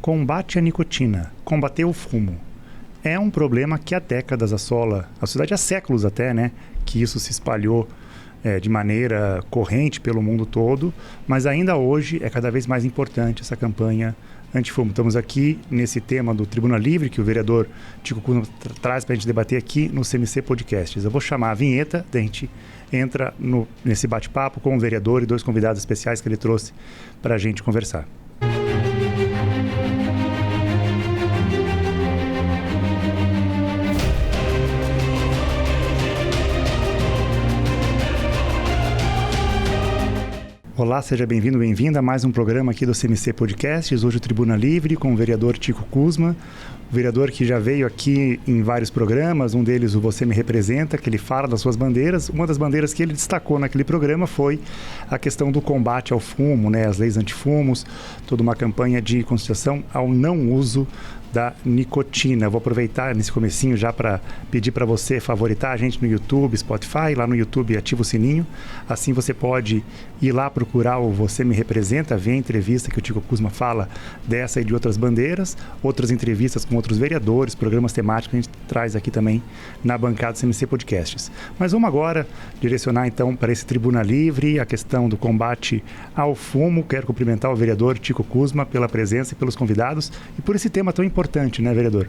Combate à nicotina, combater o fumo. É um problema que há décadas assola a sociedade, há séculos até, né? Que isso se espalhou de maneira corrente pelo mundo todo, mas ainda hoje é cada vez mais importante essa campanha antifumo. Estamos aqui nesse tema do Tribuna Livre, que o vereador Tico Kuzma traz para a gente debater aqui no CMC Podcasts. Eu vou chamar a vinheta, daí a gente entra nesse bate-papo com o vereador e 2 convidados especiais que ele trouxe para a gente conversar. Olá, seja bem-vindo, bem-vinda a mais um programa aqui do CMC Podcasts, hoje o Tribuna Livre com o vereador Tico Kuzma, o vereador que já veio aqui em vários programas, um deles o Você Me Representa, que ele fala das suas bandeiras. Uma das bandeiras que ele destacou naquele programa foi a questão do combate ao fumo, né, as leis antifumos, toda uma campanha de conscientização ao não uso da nicotina. Vou aproveitar nesse comecinho já para pedir para você favoritar a gente no YouTube, Spotify. Lá no YouTube ativa o sininho, assim você pode ir lá procurar o Você Me Representa, ver a entrevista que o Tico Kuzma fala dessa e de outras bandeiras, outras entrevistas com outros vereadores, programas temáticos que a gente traz aqui também na bancada do CMC Podcasts. Mas vamos agora direcionar então para esse Tribuna Livre, a questão do combate ao fumo. Quero cumprimentar o vereador Tico Kuzma pela presença e pelos convidados e por esse tema tão importante, né, vereador?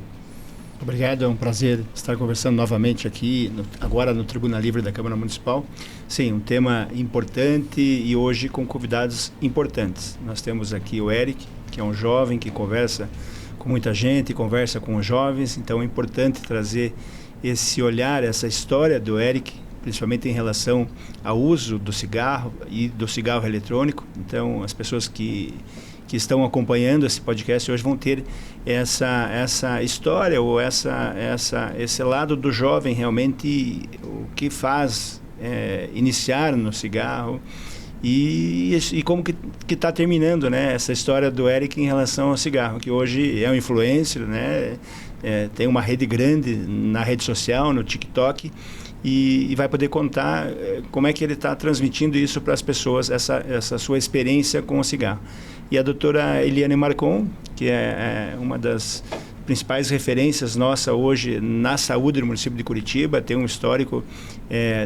Obrigado, é um prazer estar conversando novamente aqui, agora no Tribuna Livre da Câmara Municipal. Sim, um tema importante e hoje com convidados importantes. Nós temos aqui o Eric, que é um jovem que conversa com muita gente, conversa com os jovens, então é importante trazer esse olhar, essa história do Eric, principalmente em relação ao uso do cigarro e do cigarro eletrônico. Então, as pessoas que estão acompanhando esse podcast hoje vão ter essa história ou esse lado do jovem realmente, o que faz iniciar no cigarro e como que está terminando, né, essa história do Eric em relação ao cigarro, que hoje é um influencer, né, tem uma rede grande na rede social, no TikTok, e vai poder contar como é que ele está transmitindo isso para as pessoas, essa sua experiência com o cigarro. E a doutora Eliane Marcon, que é uma das principais referências nossa hoje na saúde do município de Curitiba, tem um histórico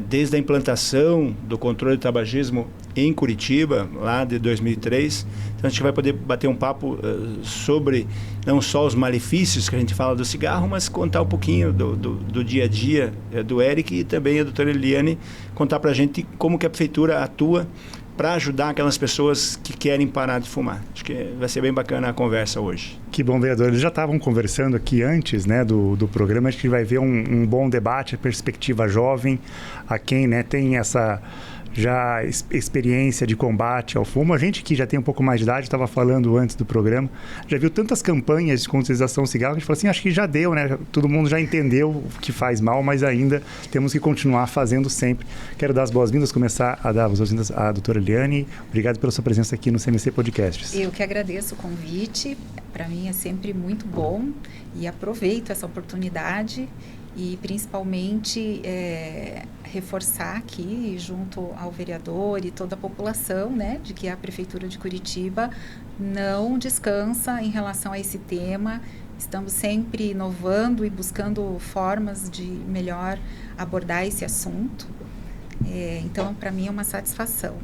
desde a implantação do controle do tabagismo em Curitiba, lá de 2003. Então a gente vai poder bater um papo sobre não só os malefícios que a gente fala do cigarro, mas contar um pouquinho do dia a dia do Eric e também a doutora Eliane contar para a gente como que a prefeitura atua para ajudar aquelas pessoas que querem parar de fumar. Acho que vai ser bem bacana a conversa hoje. Que bom, vereador. Eles já estavam conversando aqui antes, né, do programa. Acho que vai ver um bom debate, a perspectiva jovem, a quem, né, tem essa já experiência de combate ao fumo. A gente que já tem um pouco mais de idade, estava falando antes do programa, já viu tantas campanhas de conscientização do cigarro, que a gente falou assim, acho que já deu, né? Todo mundo já entendeu o que faz mal, mas ainda temos que continuar fazendo sempre. Quero dar as boas-vindas, começar a dar as boas-vindas à doutora Eliane. Obrigado pela sua presença aqui no CMC Podcasts. Eu que agradeço o convite, para mim é sempre muito bom e aproveito essa oportunidade e principalmente reforçar aqui junto ao vereador e toda a população, né, de que a Prefeitura de Curitiba não descansa em relação a esse tema. Estamos sempre inovando e buscando formas de melhor abordar esse assunto. Então, para mim é uma satisfação.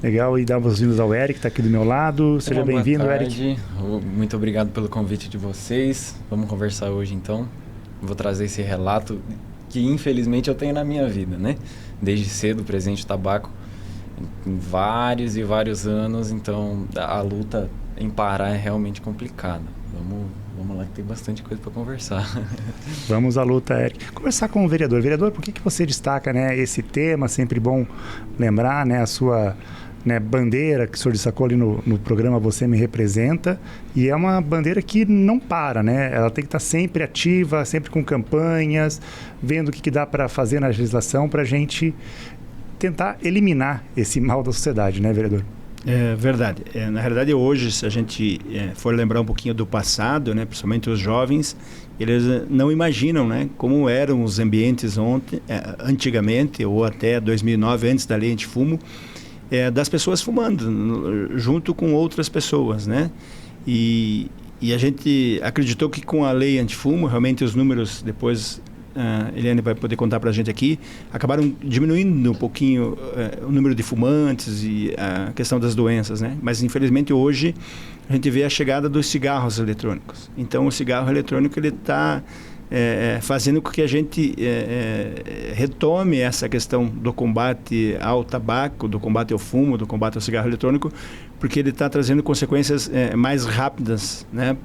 Legal, e dar boas-vindas ao Eric, que está aqui do meu lado. Seja bem-vindo, Eric. Muito obrigado pelo convite de vocês. Vamos conversar hoje, então. Vou trazer esse relato que, infelizmente, eu tenho na minha vida, né? Desde cedo, presente de tabaco, em vários e vários anos. Então, a luta em parar é realmente complicada. Vamos lá que tem bastante coisa para conversar. Vamos à luta, Eric. Conversar com o vereador. Vereador, por que você destaca, né, esse tema? Sempre bom lembrar, né, a sua, né, bandeira que o senhor destacou ali no programa Você Me Representa, e é uma bandeira que não para, né? Ela tem que estar sempre ativa, sempre com campanhas, vendo o que dá para fazer na legislação para a gente tentar eliminar esse mal da sociedade, né, vereador? É verdade. Na realidade, hoje, se a gente for lembrar um pouquinho do passado, né, principalmente os jovens, eles não imaginam, né, como eram os ambientes antigamente, ou até 2009, antes da lei antifumo, das pessoas fumando junto com outras pessoas, né? E E a gente acreditou que com a lei antifumo, realmente os números, depois Eliane vai poder contar para a gente aqui, acabaram diminuindo um pouquinho o número de fumantes e a questão das doenças, né? Mas infelizmente hoje a gente vê a chegada dos cigarros eletrônicos. Então o cigarro eletrônico ele está fazendo com que a gente retome essa questão do combate ao tabaco, do combate ao fumo, do combate ao cigarro eletrônico, porque ele está trazendo consequências mais rápidas, né,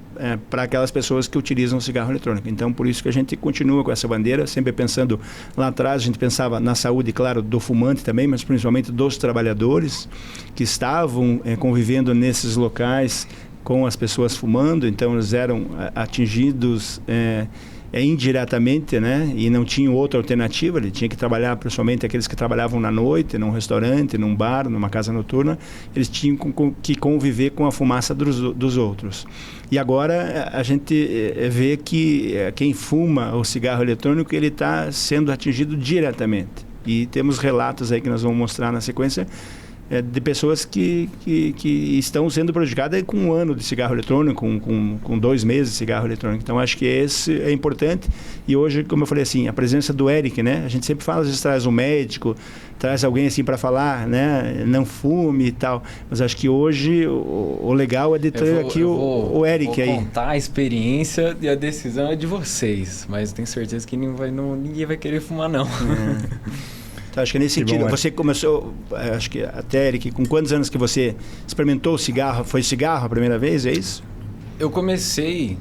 para aquelas pessoas que utilizam o cigarro eletrônico. Então, por isso que a gente continua com essa bandeira, sempre pensando lá atrás, a gente pensava na saúde, claro, do fumante também, mas principalmente dos trabalhadores que estavam convivendo nesses locais com as pessoas fumando, então eles eram atingidos indiretamente, né? E não tinha outra alternativa, ele tinha que trabalhar, principalmente aqueles que trabalhavam na noite, num restaurante, num bar, numa casa noturna, eles tinham que conviver com a fumaça dos outros. E agora a gente vê que quem fuma o cigarro eletrônico, ele está sendo atingido diretamente. E temos relatos aí que nós vamos mostrar na sequência, de pessoas que estão sendo prejudicadas com 1 ano de cigarro eletrônico, com 2 meses de cigarro eletrônico. Então, acho que esse é importante. E hoje, como eu falei assim, a presença do Eric, né? A gente sempre fala, às vezes traz um médico, traz alguém assim para falar, né? Não fume e tal. Mas acho que hoje o legal é de ter aqui o Eric aí. Vou contar a experiência e a decisão é de vocês. Mas tenho certeza que ninguém vai querer fumar, não. Então, acho que nesse sentido, você começou, acho que até, Eric, com quantos anos que você experimentou o cigarro? Foi cigarro a primeira vez, é isso? Eu comecei,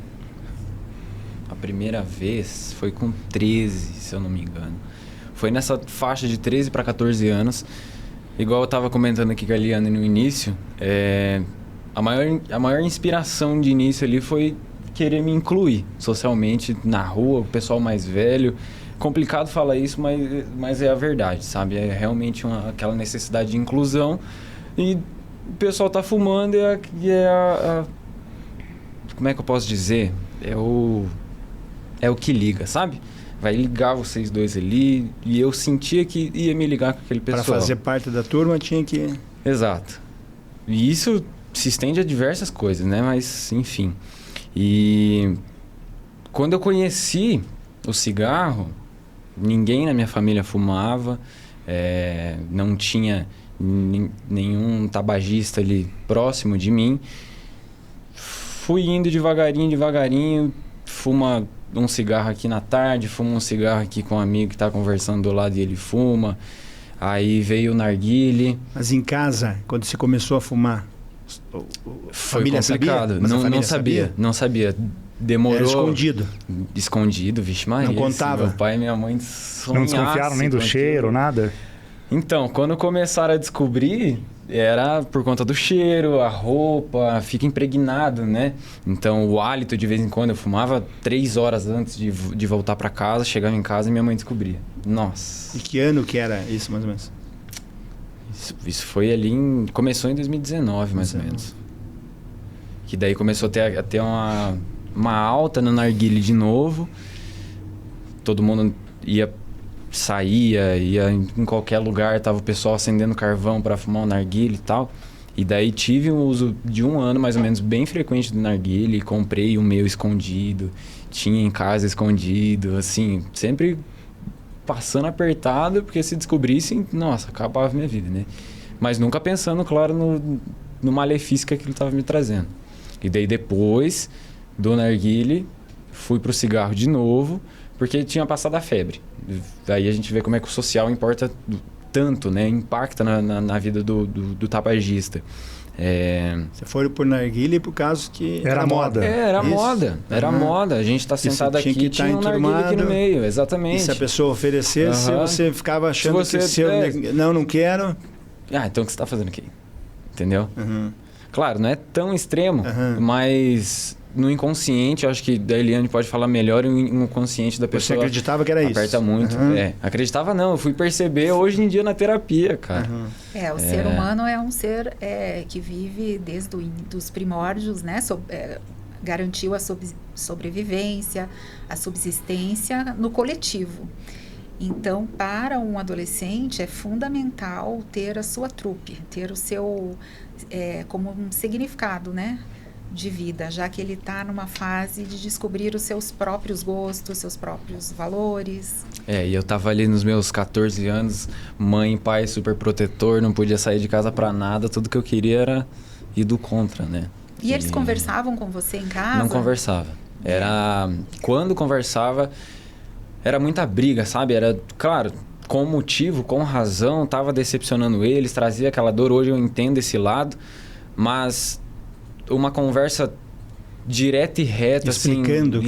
a primeira vez foi com 13, se eu não me engano. Foi nessa faixa de 13 para 14 anos. Igual eu estava comentando aqui com a Eliane no início, a maior inspiração de início ali foi querer me incluir socialmente na rua, o pessoal mais velho. Complicado falar isso, mas é a verdade, sabe? É realmente aquela necessidade de inclusão. E o pessoal tá fumando como é que eu posso dizer? É o que liga, sabe? Vai ligar vocês dois ali. E eu sentia que ia me ligar com aquele pessoal. Para fazer parte da turma tinha que... Exato. E isso se estende a diversas coisas, né? Mas, enfim. E quando eu conheci o cigarro, ninguém na minha família fumava, não tinha nenhum tabagista ali próximo de mim. Fui indo devagarinho, fuma um cigarro aqui na tarde, fuma um cigarro aqui com um amigo que está conversando do lado e ele fuma. Aí veio o narguile. Mas em casa, quando você começou a fumar, foi complicado. Não sabia. Demorou. Era escondido. Escondido, vixe Maria. Não contava. Meu pai e minha mãe sonhassem. Não desconfiaram nem do cheiro, nada? Então, quando começaram a descobrir, era por conta do cheiro, a roupa, fica impregnado, né? Então, o hálito, de vez em quando, eu fumava 3 horas antes de voltar para casa, chegava em casa e minha mãe descobria. Nossa. E que ano que era isso, mais ou menos? Isso foi ali começou em 2019, mais ou menos. Que daí começou a ter uma alta no narguilé de novo. Todo mundo saía em qualquer lugar, tava o pessoal acendendo carvão para fumar um narguilé e tal. E daí tive um uso de 1 ano mais ou menos bem frequente do narguilé, comprei o meu escondido, tinha em casa escondido, assim, sempre passando apertado, porque se descobrissem, nossa, acabava a minha vida, né? Mas nunca pensando, claro, no malefício que aquilo estava me trazendo. E daí depois do narguilé, fui pro cigarro de novo, porque tinha passado a febre. Daí a gente vê como é que o social importa tanto, né? Impacta na vida do tabagista. Você foi por narguilé por causa que era moda. Era isso. moda. Era moda. A gente está sentado aqui e tinha um narguilé aqui no meio. Exatamente. E se a pessoa oferecesse, você ficava achando que não quero. Então o que você está fazendo aqui? Entendeu? Claro, não é tão extremo, mas no inconsciente, eu acho que a Eliane pode falar melhor, o inconsciente da pessoa... Você acreditava que era isso? Aperta muito. Acreditava não, eu fui perceber hoje em dia na terapia, cara. O ser humano é um ser que vive desde os primórdios, né? Garantiu a sobrevivência, a subsistência no coletivo. Então, para um adolescente, é fundamental ter a sua trupe, ter o seu, como um significado, né? de vida, já que ele está numa fase de descobrir os seus próprios gostos, seus próprios valores. E eu tava ali nos meus 14 anos, mãe e pai super protetor, não podia sair de casa para nada, tudo que eu queria era ir do contra, né? E eles conversavam com você em casa? Não conversava. Quando conversava, era muita briga, sabe? Era, claro, com motivo, com razão, tava decepcionando eles, trazia aquela dor. Hoje eu entendo esse lado, mas uma conversa direta e reta, explicando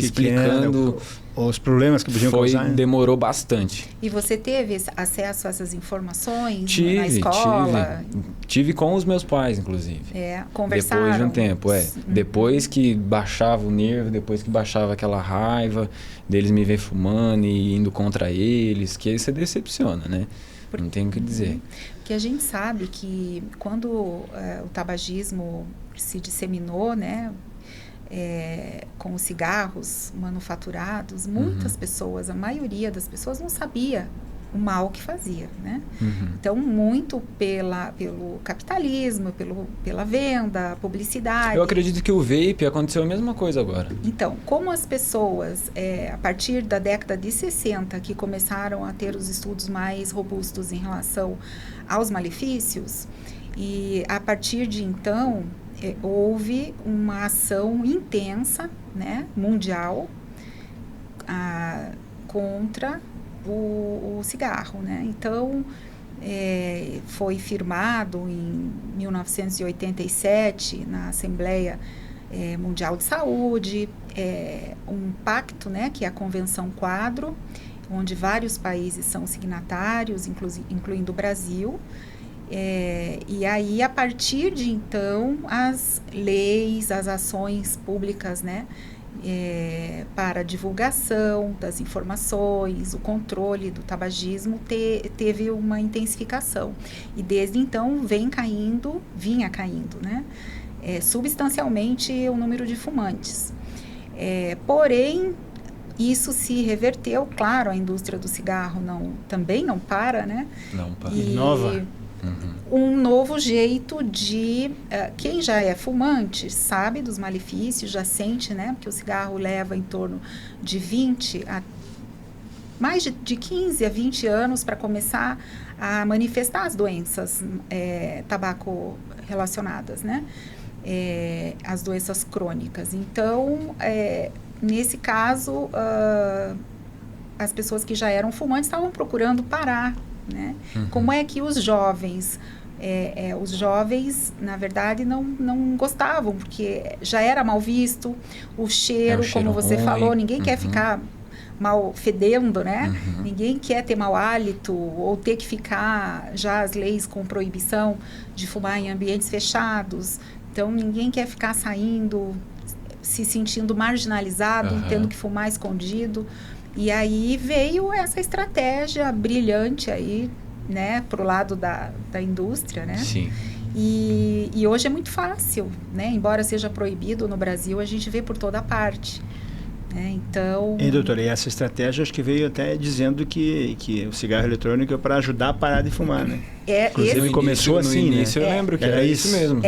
os problemas que podiam causar, né? Demorou bastante. E você teve acesso a essas informações na escola? Tive com os meus pais, inclusive. Conversaram? Depois de um tempo, Depois que baixava o nervo, depois que baixava aquela raiva deles me ver fumando e indo contra eles, que aí você decepciona, né? Não tem o que dizer. Porque a gente sabe que quando o tabagismo se disseminou, né? Com os cigarros manufaturados, muitas pessoas, a maioria das pessoas não sabia o mal que fazia, né? Então, muito pelo capitalismo, pela venda, publicidade. Eu acredito que o vape aconteceu a mesma coisa agora. Então, como as pessoas, a partir da década de 60, que começaram a ter os estudos mais robustos em relação aos malefícios, e a partir de então houve uma ação intensa, né, mundial, contra o cigarro, né? Então, foi firmado em 1987 na Assembleia Mundial de Saúde um pacto, né, que é a Convenção Quadro, onde vários países são signatários, incluindo o Brasil. E aí, a partir de então, as leis, as ações públicas, né, para a divulgação das informações, o controle do tabagismo teve uma intensificação. E desde então vinha caindo, né, substancialmente o número de fumantes. Porém, isso se reverteu, claro, a indústria do cigarro também não para, né? Não para. Inova. Um novo jeito de... quem já é fumante sabe dos malefícios, já sente, né? Porque o cigarro leva em torno de 20 a... mais de 15 a 20 anos para começar a manifestar as doenças tabaco relacionadas, né? As doenças crônicas. Então, nesse caso, as pessoas que já eram fumantes estavam procurando parar, né? Como é que os jovens, na verdade, não gostavam, porque já era mal visto, o cheiro como você ruim. Falou, ninguém quer ficar mal fedendo, né? Ninguém quer ter mau hálito ou ter que ficar, já as leis com proibição de fumar em ambientes fechados, então ninguém quer ficar saindo, se sentindo marginalizado, tendo que fumar escondido. E aí veio essa estratégia brilhante aí, né, pro lado da indústria, né? Sim. E hoje é muito fácil, né? Embora seja proibido no Brasil, a gente vê por toda parte. Então... E, doutora, e essa estratégia acho que veio até dizendo que o cigarro eletrônico é para ajudar a parar de fumar, né? Inclusive começou assim, no início, né? Eu lembro que era isso mesmo.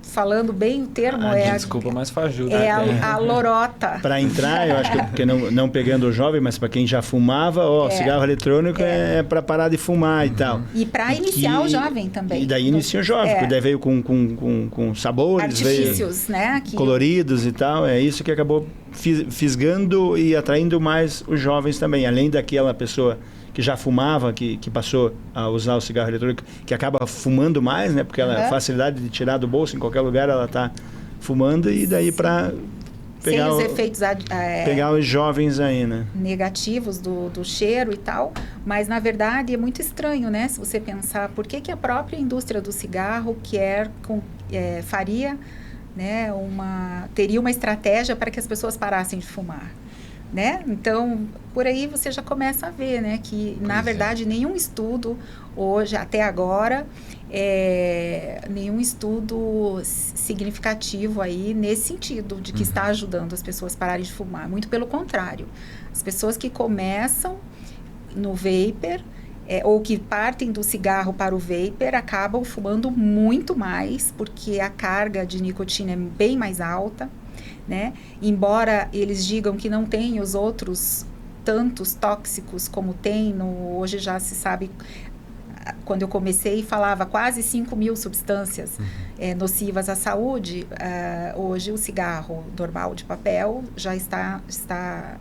Falando bem o termo, desculpa, mas fajuda. A lorota. Para entrar, eu acho que porque não pegando o jovem, mas para quem já fumava, cigarro eletrônico é para parar de fumar e tal. E para iniciar o jovem também. E daí inicia o jovem, porque daí veio com sabores, artifícios, né? Coloridos e tal. É isso que acabou fisgando e atraindo mais os jovens também, além daquela pessoa que já fumava, que passou a usar o cigarro eletrônico, que acaba fumando mais, né? Porque a facilidade de tirar do bolso, em qualquer lugar ela está fumando, e daí para pegar os efeitos pegar os jovens aí, né? Negativos do cheiro e tal, mas na verdade é muito estranho, né? Se você pensar, por que a própria indústria do cigarro faria, né, teria uma estratégia para que as pessoas parassem de fumar, né? Então, por aí você já começa a ver, né, que na verdade nenhum estudo hoje, até agora, nenhum estudo significativo aí nesse sentido, de que está ajudando as pessoas a pararem de fumar. Muito pelo contrário. As pessoas que começam no vapor, ou que partem do cigarro para o vapor, acabam fumando muito mais, porque a carga de nicotina é bem mais alta, né? Embora eles digam que não tem os outros tantos tóxicos como tem, hoje já se sabe, quando eu comecei falava quase 5.000 substâncias nocivas à saúde, hoje o cigarro normal de papel já está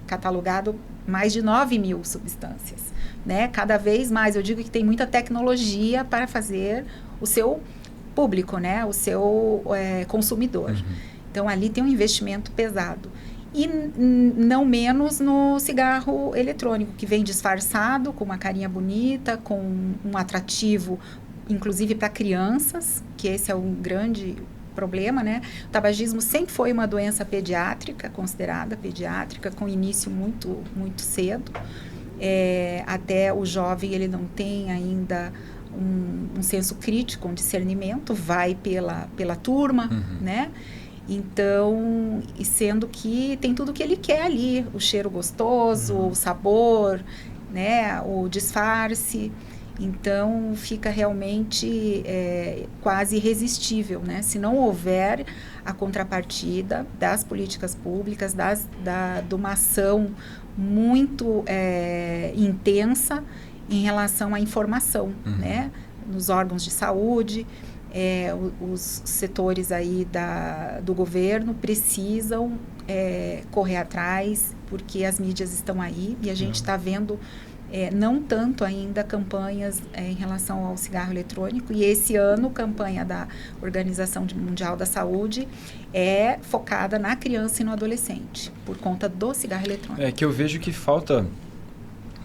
catalogado mais de 9.000 substâncias, né? Cada vez mais, eu digo que tem muita tecnologia para fazer o seu público, né? O seu consumidor. Então, ali tem um investimento pesado. E não menos no cigarro eletrônico, que vem disfarçado, com uma carinha bonita, com um atrativo, inclusive para crianças, que esse é um grande problema, né? O tabagismo sempre foi uma doença pediátrica, considerada pediátrica, com início muito, muito cedo. Até o jovem, ele não tem ainda um senso crítico, um discernimento, vai pela turma, né? Então, e sendo que tem tudo que ele quer ali, o cheiro gostoso, o sabor, né, o disfarce. Então, fica realmente quase irresistível, né? Se não houver a contrapartida das políticas públicas, de uma ação muito intensa em relação à informação, né? Nos órgãos de saúde. Os setores aí do governo precisam correr atrás, porque as mídias estão aí e a gente está vendo não tanto ainda campanhas em relação ao cigarro eletrônico, e esse ano campanha da Organização Mundial da Saúde é focada na criança e no adolescente, por conta do cigarro eletrônico. É que eu vejo que falta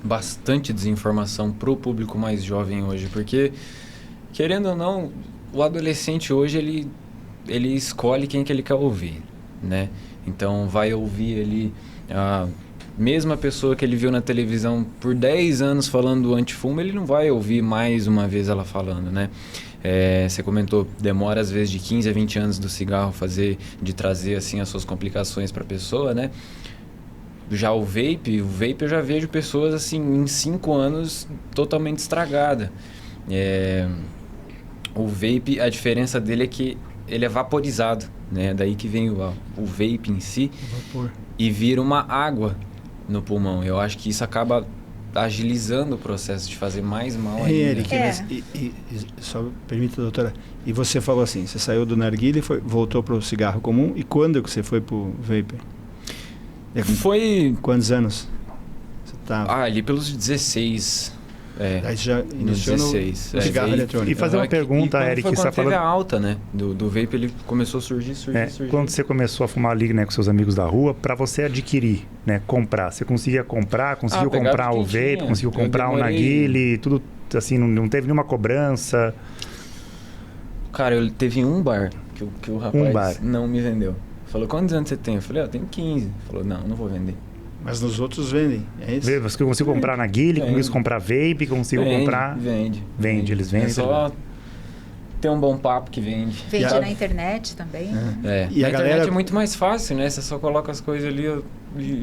bastante desinformação para o público mais jovem hoje, porque, querendo ou não, o adolescente hoje, ele escolhe quem que ele quer ouvir, né? Então, vai ouvir ali a mesma pessoa que ele viu na televisão por 10 anos falando do antifumo, ele não vai ouvir mais uma vez ela falando, né? Você comentou, demora às vezes de 15 a 20 anos do cigarro de trazer assim as suas complicações para a pessoa, né? Já o vape eu já vejo pessoas assim em 5 anos totalmente estragada. O vape, a diferença dele é que ele é vaporizado, né? Daí que vem o vape em si, vapor, e vira uma água no pulmão. Eu acho que isso acaba agilizando o processo de fazer mais mal ainda. Eric, mas, só permita, doutora, e você falou assim, você saiu do narguilé e voltou para o cigarro comum, e quando que você foi para o vape? Foi... Quantos anos você estava? Ali pelos 16... Aí já iniciou no cigarro eletrônico. E fazer uma pergunta, Eric, foi quando falando... teve a alta, né? Do vape, ele começou a surgir. Quando você começou a fumar ali, né, com seus amigos da rua, para você adquirir, né, comprar, você conseguiu comprar o vape, conseguiu comprar o narguilé, tudo assim, não teve nenhuma cobrança? Cara, teve um bar que o rapaz não me vendeu. Falou, quantos anos você tem? Eu falei, eu tenho 15. Falou, não vou vender. Mas nos outros vendem, é isso? Você conseguiu comprar narguilé, conseguiu comprar vape, conseguiu comprar... Vende, eles vendem. É só ter um bom papo que vende. Vende na internet também. E a galera é muito mais fácil, né? Você só coloca as coisas ali...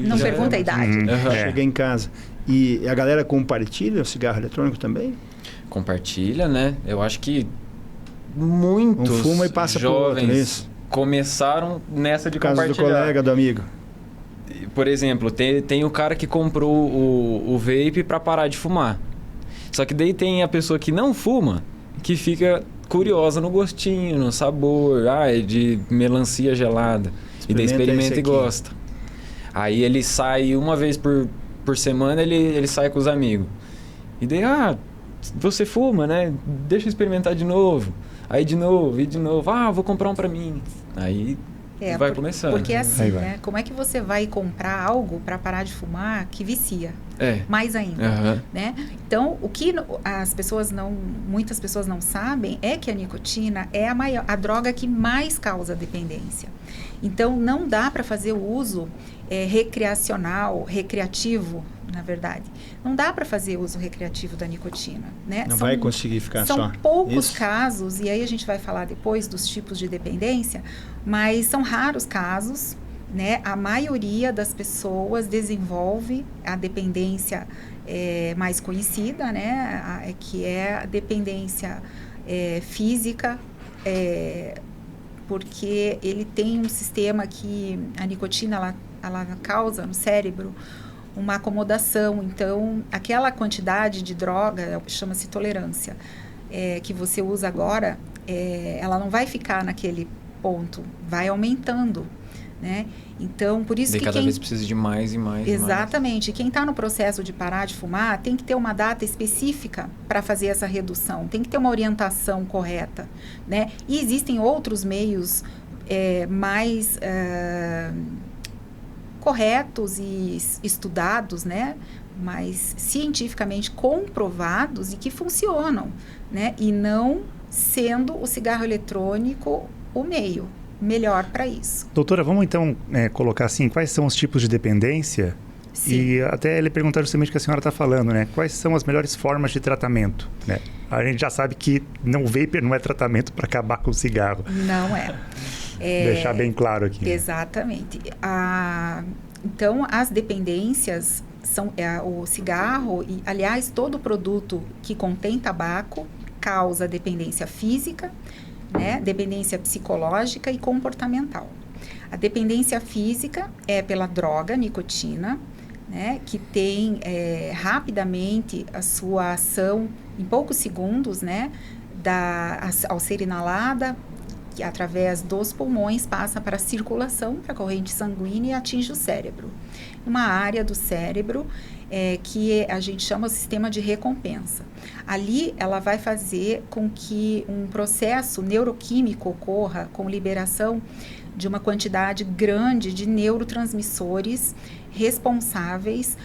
Não pergunta a idade. Chega em casa. E a galera compartilha o cigarro eletrônico também? Compartilha, né? Eu acho que muitos fuma e passa jovens começaram nessa de compartilhar. Caso do colega, do amigo. Por exemplo, tem o cara que comprou o vape para parar de fumar. Só que daí tem a pessoa que não fuma, que fica curiosa no gostinho, no sabor, é de melancia gelada. E daí experimenta e gosta. Aí ele sai uma vez por semana, ele sai com os amigos. E daí, você fuma, né? Deixa eu experimentar de novo. Aí de novo, e de novo. Vou comprar um para mim. Aí... vai começando. Porque assim, né? Como é que você vai comprar algo para parar de fumar que vicia? Mais ainda, né? Então, o que muitas pessoas não sabem é que a nicotina é a droga que mais causa dependência. Então, não dá para fazer o uso recreativo, na verdade. Não dá para fazer uso recreativo da nicotina, né? Não vai conseguir ficar só. São poucos casos, e aí a gente vai falar depois dos tipos de dependência, mas são raros casos, né, a maioria das pessoas desenvolve a dependência mais conhecida, né, que é a dependência física, porque ele tem um sistema que a nicotina ela causa no cérebro uma acomodação. Então, aquela quantidade de droga, chama-se tolerância, que você usa agora, ela não vai ficar naquele ponto, vai aumentando, né? Então, por isso que cada vez precisa de mais e mais. Exatamente. E quem está no processo de parar de fumar tem que ter uma data específica para fazer essa redução, tem que ter uma orientação correta, né? E existem outros meios mais corretos e estudados, né? Mas cientificamente comprovados e que funcionam, né? E não sendo o cigarro eletrônico o meio melhor para isso. Doutora, vamos então colocar assim, quais são os tipos de dependência? Sim. E até ele perguntar justamente o que a senhora está falando, né? Quais são as melhores formas de tratamento, né? A gente já sabe que o vapor não é tratamento para acabar com o cigarro. Não é. Deixar bem claro aqui. Exatamente. Então, as dependências são o cigarro e, aliás, todo produto que contém tabaco causa dependência física, né? Dependência psicológica e comportamental. A dependência física é pela droga, nicotina, né? Que tem rapidamente a sua ação em poucos segundos, né? Ao ser inalada, que através dos pulmões passa para a circulação, para a corrente sanguínea e atinge o cérebro. Uma área do cérebro que a gente chama o sistema de recompensa. Ali ela vai fazer com que um processo neuroquímico ocorra com liberação de uma quantidade grande de neurotransmissores responsáveis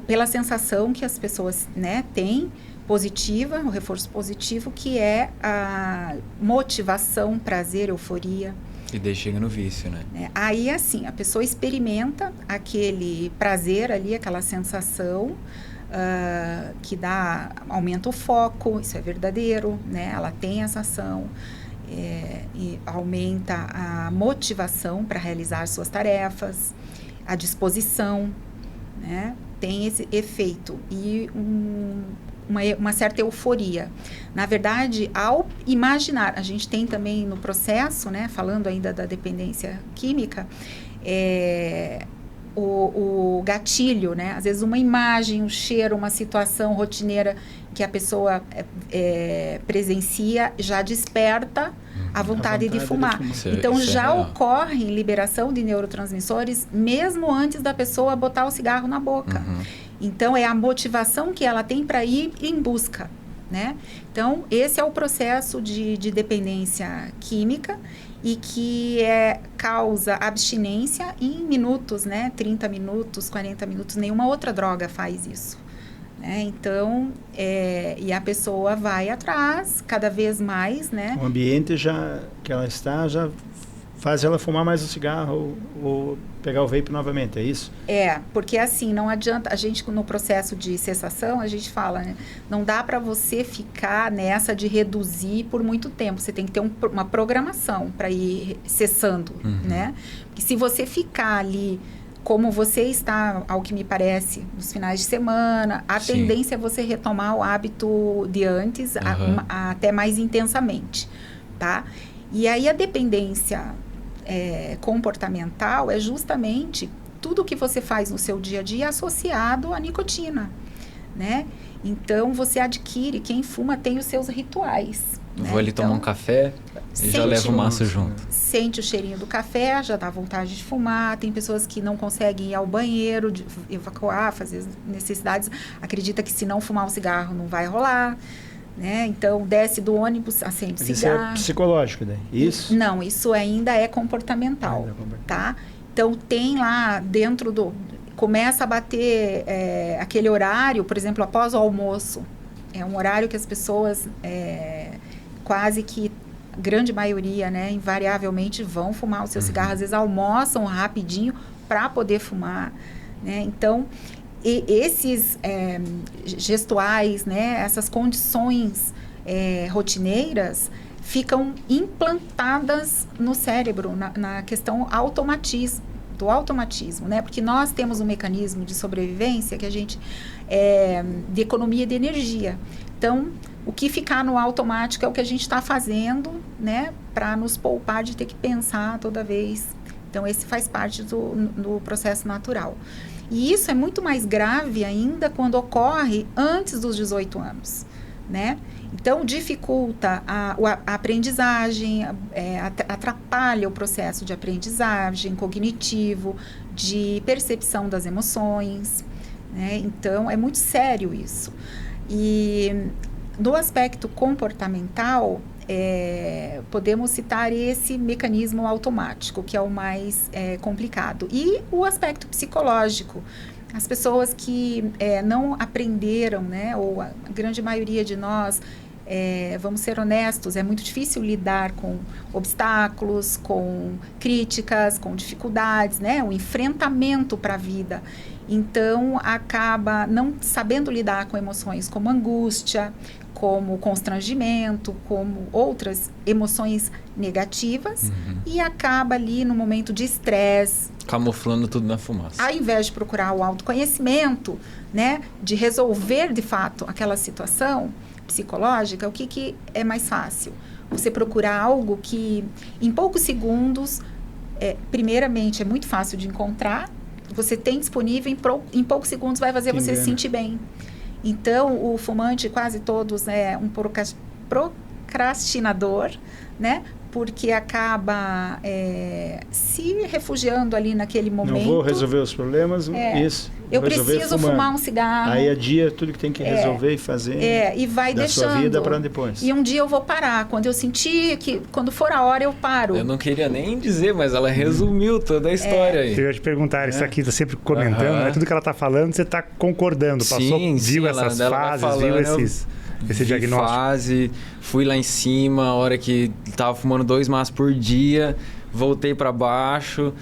pela sensação que as pessoas, né, têm positiva, o reforço positivo, que é a motivação, prazer, euforia. E daí chega no vício, né? Aí, assim, a pessoa experimenta aquele prazer ali, aquela sensação que aumenta o foco, isso é verdadeiro, né? Ela tem essa ação e aumenta a motivação para realizar suas tarefas, a disposição, né? Tem esse efeito e uma certa euforia. Na verdade, ao imaginar, a gente tem também no processo, né, falando ainda da dependência química, o gatilho, né, às vezes uma imagem, um cheiro, uma situação rotineira que a pessoa presencia já desperta a vontade de fumar. Então, já ocorre liberação de neurotransmissores mesmo antes da pessoa botar o cigarro na boca. Uhum. Então, é a motivação que ela tem para ir em busca, né? Então, esse é o processo de dependência química e que causa abstinência em minutos, né? 30 minutos, 40 minutos. Nenhuma outra droga faz isso, né? Então, e a pessoa vai atrás cada vez mais, né? O ambiente que ela está já faz ela fumar mais o cigarro ou pegar o vape novamente, é isso? Porque assim, não adianta, a gente no processo de cessação, a gente fala, né? Não dá para você ficar nessa de reduzir por muito tempo, você tem que ter uma programação para ir cessando, né? Porque se você ficar ali, como você está, ao que me parece, nos finais de semana, a tendência é você retomar o hábito de antes, até mais intensamente, tá? E aí a dependência comportamental é justamente tudo que você faz no seu dia a dia associado à nicotina, né? Então, você adquire, quem fuma tem os seus rituais. Vou ali tomar um café e já levo o maço junto. Sente o cheirinho do café, já dá vontade de fumar. Tem pessoas que não conseguem ir ao banheiro, evacuar, fazer as necessidades. Acredita que se não fumar um cigarro não vai rolar. Né? Então, desce do ônibus, acende cigarro. Isso é psicológico, daí? Isso? Não, isso ainda é comportamental, tá? Então, tem lá dentro começa a bater aquele horário, por exemplo, após o almoço. É um horário que as pessoas, quase que, a grande maioria, né, invariavelmente vão fumar o seu cigarro. Às vezes almoçam rapidinho para poder fumar, né? Então, esses gestuais, né, essas condições rotineiras ficam implantadas no cérebro, na questão automatismo, do automatismo, né? Porque nós temos um mecanismo de sobrevivência que a gente de economia de energia. Então, o que ficar no automático é o que a gente está fazendo, né? Para nos poupar de ter que pensar toda vez. Então, esse faz parte do processo natural. E isso é muito mais grave ainda quando ocorre antes dos 18 anos, né? Então, dificulta a aprendizagem, atrapalha o processo de aprendizagem cognitivo, de percepção das emoções, né? Então, é muito sério isso. E no aspecto comportamental, podemos citar esse mecanismo automático, que é o mais complicado. E o aspecto psicológico. As pessoas que não aprenderam, né, ou a grande maioria de nós, vamos ser honestos, é muito difícil lidar com obstáculos, com críticas, com dificuldades, né, o enfrentamento para a vida. Então, acaba não sabendo lidar com emoções como angústia, como constrangimento, como outras emoções negativas, e acaba ali no momento de estresse. Camuflando tudo na fumaça. Ao invés de procurar o autoconhecimento, né, de resolver de fato aquela situação psicológica, o que é mais fácil? Você procurar algo que em poucos segundos, primeiramente é muito fácil de encontrar, você tem disponível, em poucos segundos vai fazer você se sentir bem. Então, o fumante, quase todos, é um procrastinador, né? Porque acaba se refugiando ali naquele momento. Não vou resolver os problemas, isso. Eu preciso fumar um cigarro. Aí adia tudo que tem que resolver e fazer. E vai da deixando. Sua vida para depois. E um dia eu vou parar. Quando eu sentir que, quando for a hora, eu paro. Eu não queria nem dizer, mas ela resumiu toda a história aí. Eu ia te perguntar, isso aqui tá sempre comentando, né? Tudo que ela tá falando, você tá concordando. Passou, viu essas fases, falando, viu esse diagnóstico? Fase, fui lá em cima, a hora que tava fumando 2 maços por dia, voltei para baixo,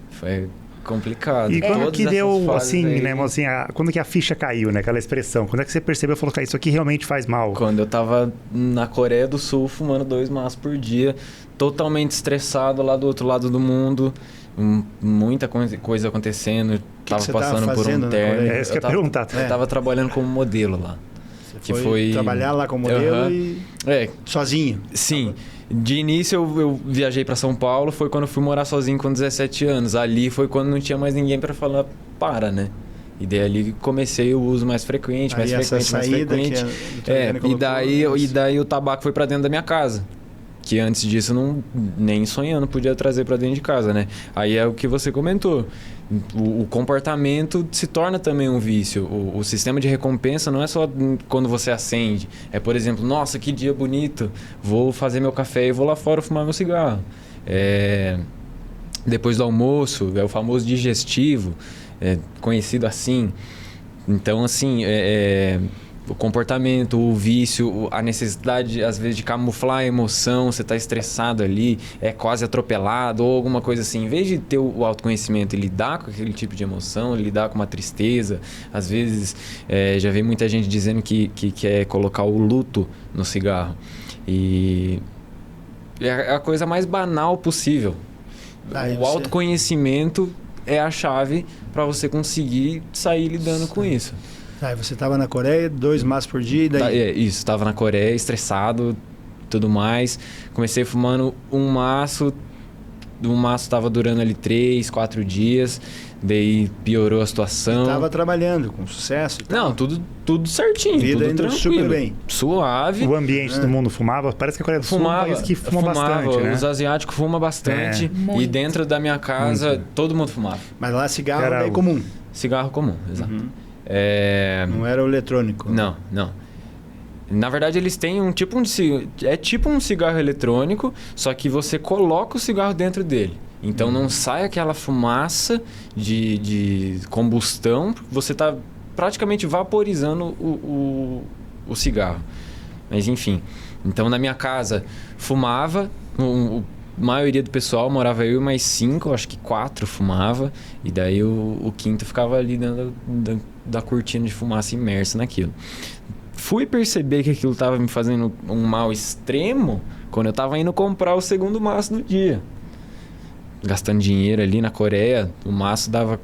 foi complicado. E quando Todas que deu, assim, aí, né, assim, quando que a ficha caiu, né, aquela expressão, quando é que você percebeu e falou, cara, isso aqui realmente faz mal? Quando eu tava na Coreia do Sul, fumando 2 maços por dia, totalmente estressado lá do outro lado do mundo, muita coisa acontecendo, tava passando por um término. É isso que eu ia perguntar. Eu tava trabalhando como modelo lá. Que foi trabalhar lá como modelo e sozinho? Sim. De início eu viajei para São Paulo, foi quando eu fui morar sozinho com 17 anos. Ali foi quando não tinha mais ninguém para falar, né? E daí ali comecei o uso mais frequente, mais frequente. E daí o tabaco foi para dentro da minha casa. Que antes disso nem sonhando podia trazer para dentro de casa, né? Aí é o que você comentou. O comportamento se torna também um vício. O sistema de recompensa não é só quando você acende. É, por exemplo, nossa, que dia bonito. Vou fazer meu café e vou lá fora fumar meu cigarro. Depois do almoço, é o famoso digestivo, conhecido assim. Então, assim, o comportamento, o vício, a necessidade, às vezes, de camuflar a emoção, você está estressado ali, é quase atropelado ou alguma coisa assim. Em vez de ter o autoconhecimento e lidar com aquele tipo de emoção, lidar com uma tristeza, às vezes, já vi muita gente dizendo que quer colocar o luto no cigarro. E é a coisa mais banal possível. O autoconhecimento é a chave para você conseguir sair lidando com isso. Você estava na Coreia, 2 maços por dia e daí... Isso, estava na Coreia, estressado, tudo mais. Comecei fumando um maço estava durando ali 3, 4 dias, daí piorou a situação. Estava trabalhando com sucesso e tal. Não, tudo certinho, vida tudo tranquilo, super bem. Suave. O ambiente do mundo fumava? Parece que a Coreia do Sul é um país que fuma bastante, né? Os asiáticos fumam bastante. E dentro da minha casa, todo mundo fumava. Mas lá cigarro é comum. Cigarro comum, exato. Não era o eletrônico. Não. Na verdade, eles têm tipo um cigarro eletrônico, só que você coloca o cigarro dentro dele. Então não sai aquela fumaça de combustão, você está praticamente vaporizando o cigarro. Mas enfim, então na minha casa fumava, a maioria do pessoal, morava eu e mais 5, acho que 4 fumava, e daí o quinto ficava ali dentro da cortina de fumaça imerso naquilo. Fui perceber que aquilo estava me fazendo um mal extremo quando eu estava indo comprar o segundo maço do dia. gastando dinheiro ali na Coreia, o maço dava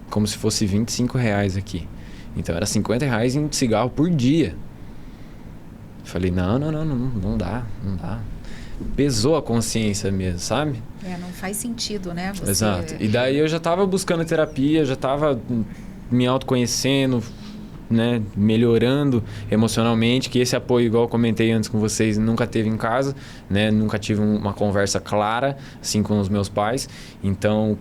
como se fosse R$25 aqui. Então era R$50 em cigarro por dia. Falei, não dá. Pesou a consciência mesmo, sabe? Não faz sentido, né? Você... Exato. E daí eu já estava buscando terapia, já estava me autoconhecendo, né? Melhorando emocionalmente, que esse apoio, igual eu comentei antes com vocês, nunca teve em casa, né? Nunca tive uma conversa clara, assim, com os meus pais. Então,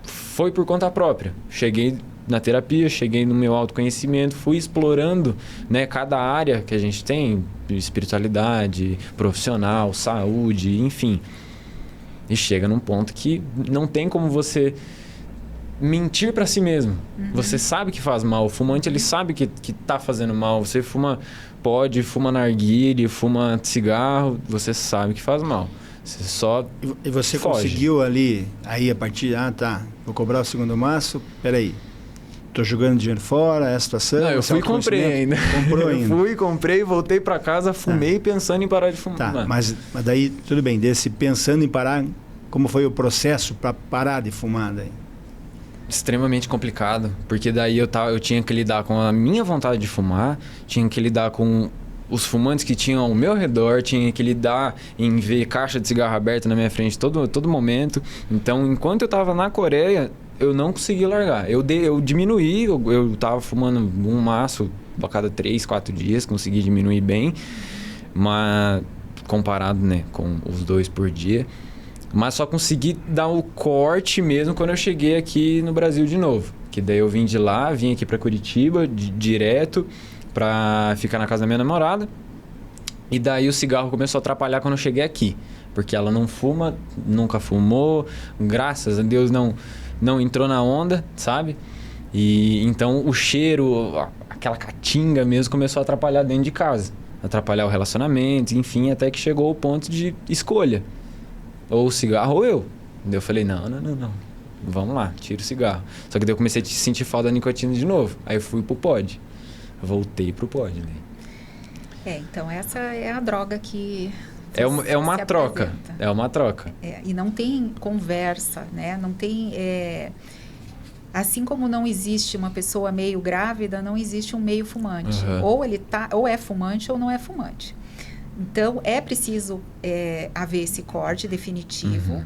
foi por conta própria. Cheguei na terapia, cheguei no meu autoconhecimento, fui explorando, né, cada área que a gente tem, espiritualidade, profissional, saúde, enfim. E chega num ponto que não tem como você mentir para si mesmo. Você sabe que faz mal. O fumante, ele sabe que tá fazendo mal. Você fuma narguilé, fuma cigarro, você sabe que faz mal. Você só E você foge. conseguiu ali, aí a partir, vou cobrar o segundo maço, peraí, tô jogando dinheiro fora, é a situação... Não, eu fui e comprei ainda. Comprou ainda. Eu fui, comprei, voltei para casa, fumei pensando em parar de fumar. Tá, mas daí, tudo bem, desse pensando em parar, como foi o processo para parar de fumar daí? Extremamente complicado, porque daí eu tinha que lidar com a minha vontade de fumar, tinha que lidar com os fumantes que tinham ao meu redor, tinha que lidar em ver caixa de cigarro aberta na minha frente todo momento. Então, enquanto eu estava na Coreia, eu não consegui largar. Eu diminuí, eu tava fumando um maço a cada 3, 4 dias, consegui diminuir bem, mas comparado, né, com os 2 por dia. Mas só consegui dar o corte mesmo quando eu cheguei aqui no Brasil de novo. Que daí eu vim de lá, vim aqui para Curitiba direto para ficar na casa da minha namorada. E daí o cigarro começou a atrapalhar quando eu cheguei aqui. Porque ela não fuma, nunca fumou, graças a Deus não entrou na onda, sabe? E então o cheiro, aquela catinga mesmo começou a atrapalhar dentro de casa. Atrapalhar o relacionamento, enfim, até que chegou ao ponto de escolha. Ou o cigarro ou eu. Daí eu falei, não. Vamos lá, tira o cigarro. Só que daí eu comecei a sentir falta da nicotina de novo. Aí eu fui pro pod. Voltei pro pod. Então essa é a droga que... É uma troca. Apresenta. É uma troca. E não tem conversa, né? Não tem... Assim como não existe uma pessoa meio grávida, não existe um meio fumante. Ou é fumante ou não é fumante. Então, é preciso haver esse corte definitivo.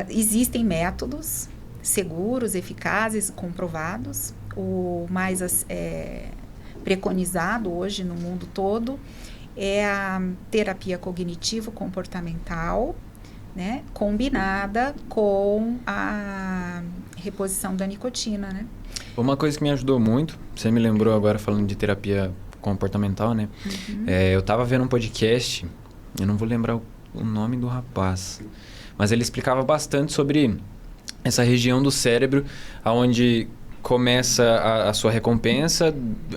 Existem métodos seguros, eficazes, comprovados. O mais preconizado hoje no mundo todo é a terapia cognitivo-comportamental, né, combinada com a reposição da nicotina, né? Uma coisa que me ajudou muito, você me lembrou agora falando de terapia comportamental, né? Eu tava vendo um podcast, eu não vou lembrar o nome do rapaz, mas ele explicava bastante sobre essa região do cérebro onde começa a sua recompensa,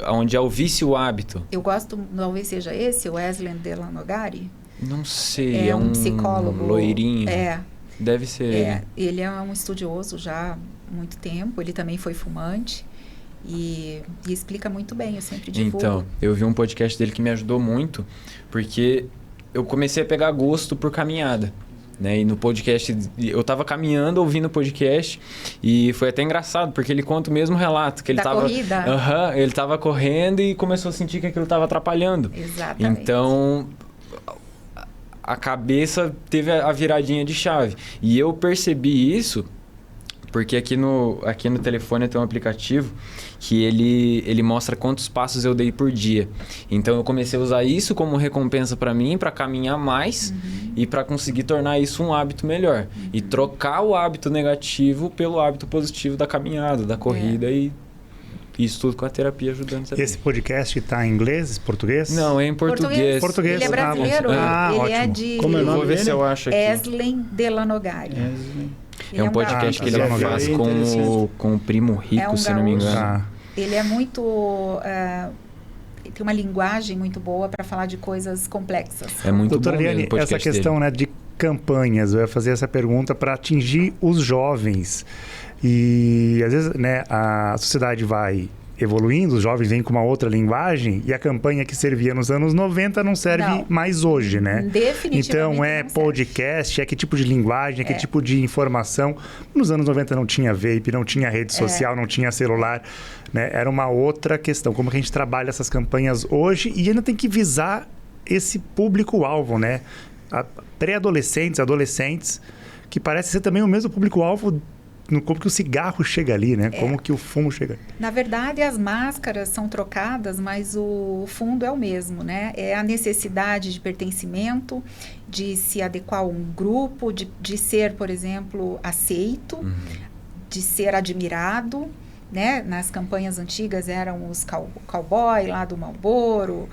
onde é o vício o hábito. Eu gosto, talvez seja esse, o Wesley Delanogari. Não sei, é um psicólogo loirinho. Deve ser ele. Ele é um estudioso já há muito tempo, ele também foi fumante e explica muito bem, eu sempre divulgo. Então, eu vi um podcast dele que me ajudou muito, porque eu comecei a pegar gosto por caminhada. Né? E no podcast, eu tava caminhando, ouvindo o podcast, e foi até engraçado, porque ele conta o mesmo relato. Que ele tava corrida. Ele tava correndo e começou a sentir que aquilo tava atrapalhando. Exatamente. Então, a cabeça teve a viradinha de chave. E eu percebi isso, porque aqui no telefone tem um aplicativo que ele mostra quantos passos eu dei por dia. Então eu comecei a usar isso como recompensa para mim, para caminhar mais e para conseguir tornar isso um hábito melhor. E trocar o hábito negativo pelo hábito positivo da caminhada, da corrida e isso tudo com a terapia ajudando. Esse podcast está em inglês, português? Não, é em português. Português. Ele é brasileiro, ele ótimo. é de... Como é o nome Vou ver dele? se eu acho aqui. Wesley Delanogari. É um podcast que ele faz com o Primo Rico, se não me engano. Ele é muito... tem uma linguagem muito boa para falar de coisas complexas. É muito Doutora bom Eliane, essa questão de campanhas, eu ia fazer essa pergunta para atingir os jovens. E às vezes a sociedade vai evoluindo, os jovens vêm com uma outra linguagem e a campanha que servia nos anos 90 não serve mais hoje, né? Definitivamente então é podcast, é que tipo de linguagem, é que tipo de informação. Nos anos 90 não tinha vape, não tinha rede social, não tinha celular, né? Era uma outra questão. Como que a gente trabalha essas campanhas hoje e ainda tem que visar esse público-alvo, né? Pré-adolescentes, adolescentes, que parece ser também o mesmo público-alvo como que o cigarro chega ali, né? Como que o fumo chega ali. Na verdade, as máscaras são trocadas, mas o fundo é o mesmo, né? É a necessidade de pertencimento, de se adequar a um grupo, de ser, por exemplo, aceito, de ser admirado, né? Nas campanhas antigas eram os cowboy lá do Marlboro,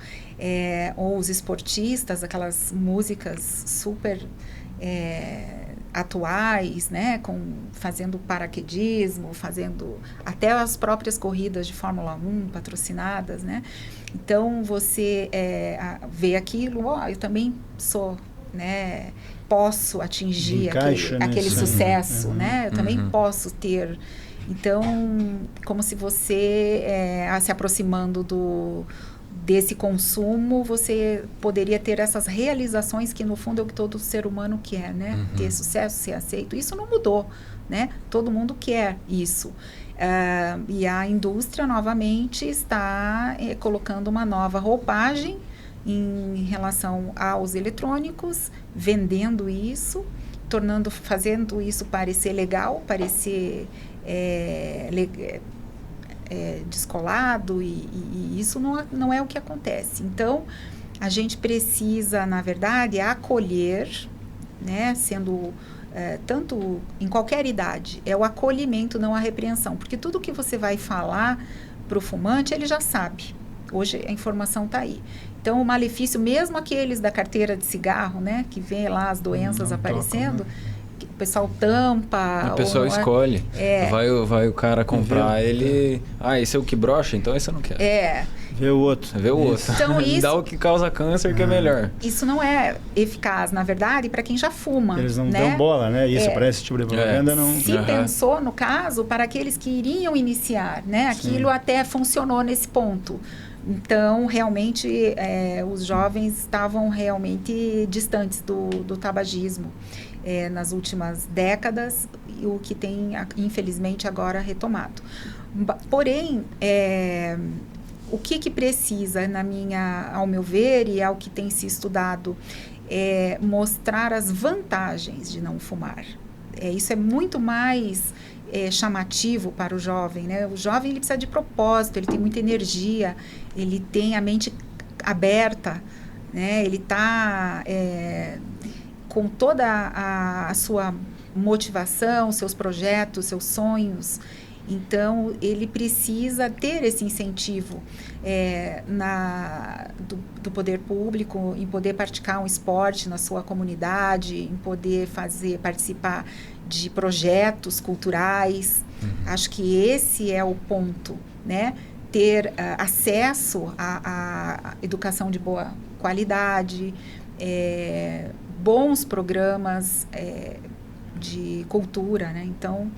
ou os esportistas, aquelas músicas super... atuais, né, fazendo paraquedismo, fazendo até as próprias corridas de Fórmula 1 patrocinadas, né? Então, você vê aquilo, eu também sou, né, posso atingir aquele sucesso, né? Eu também posso ter. Então, como se você, se aproximando desse consumo, você poderia ter essas realizações que, no fundo, é o que todo ser humano quer, né? Ter sucesso, ser aceito. Isso não mudou, né? Todo mundo quer isso. E a indústria, novamente, está colocando uma nova roupagem em relação aos eletrônicos, vendendo isso, fazendo isso parecer legal, parecer... descolado e isso não é o que acontece. Então, a gente precisa, na verdade, acolher, né, sendo tanto em qualquer idade, é o acolhimento, não a repreensão, porque tudo que você vai falar para o fumante, ele já sabe. Hoje a informação está aí. Então, o malefício, mesmo aqueles da carteira de cigarro, né, que vê lá as doenças aparecendo... Toca, né? O pessoal tampa... O pessoal escolhe. Vai o cara comprar, ele... esse é o que brocha, então esse eu não quero. Vê o outro. Então, isso... Dá o que causa câncer, que é melhor. Isso não é eficaz, na verdade, para quem já fuma. Eles não dão bola, né? Isso, para esse tipo de propaganda não... Se pensou, no caso, para aqueles que iriam iniciar, né? Aquilo até funcionou nesse ponto. Então, realmente, os jovens estavam realmente distantes do tabagismo. Nas últimas décadas, o que tem, infelizmente, agora retomado. Porém, o que precisa, ao meu ver, e é o que tem se estudado, é mostrar as vantagens de não fumar. Isso é muito mais chamativo para o jovem, né? O jovem, ele precisa de propósito, ele tem muita energia, ele tem a mente aberta, né? Ele está... com toda a sua motivação, seus projetos, seus sonhos. Então, ele precisa ter esse incentivo do poder público, em poder praticar um esporte na sua comunidade, em poder participar de projetos culturais. Acho que esse é o ponto, né? Ter acesso à educação de boa qualidade, bons programas de cultura, né? Então,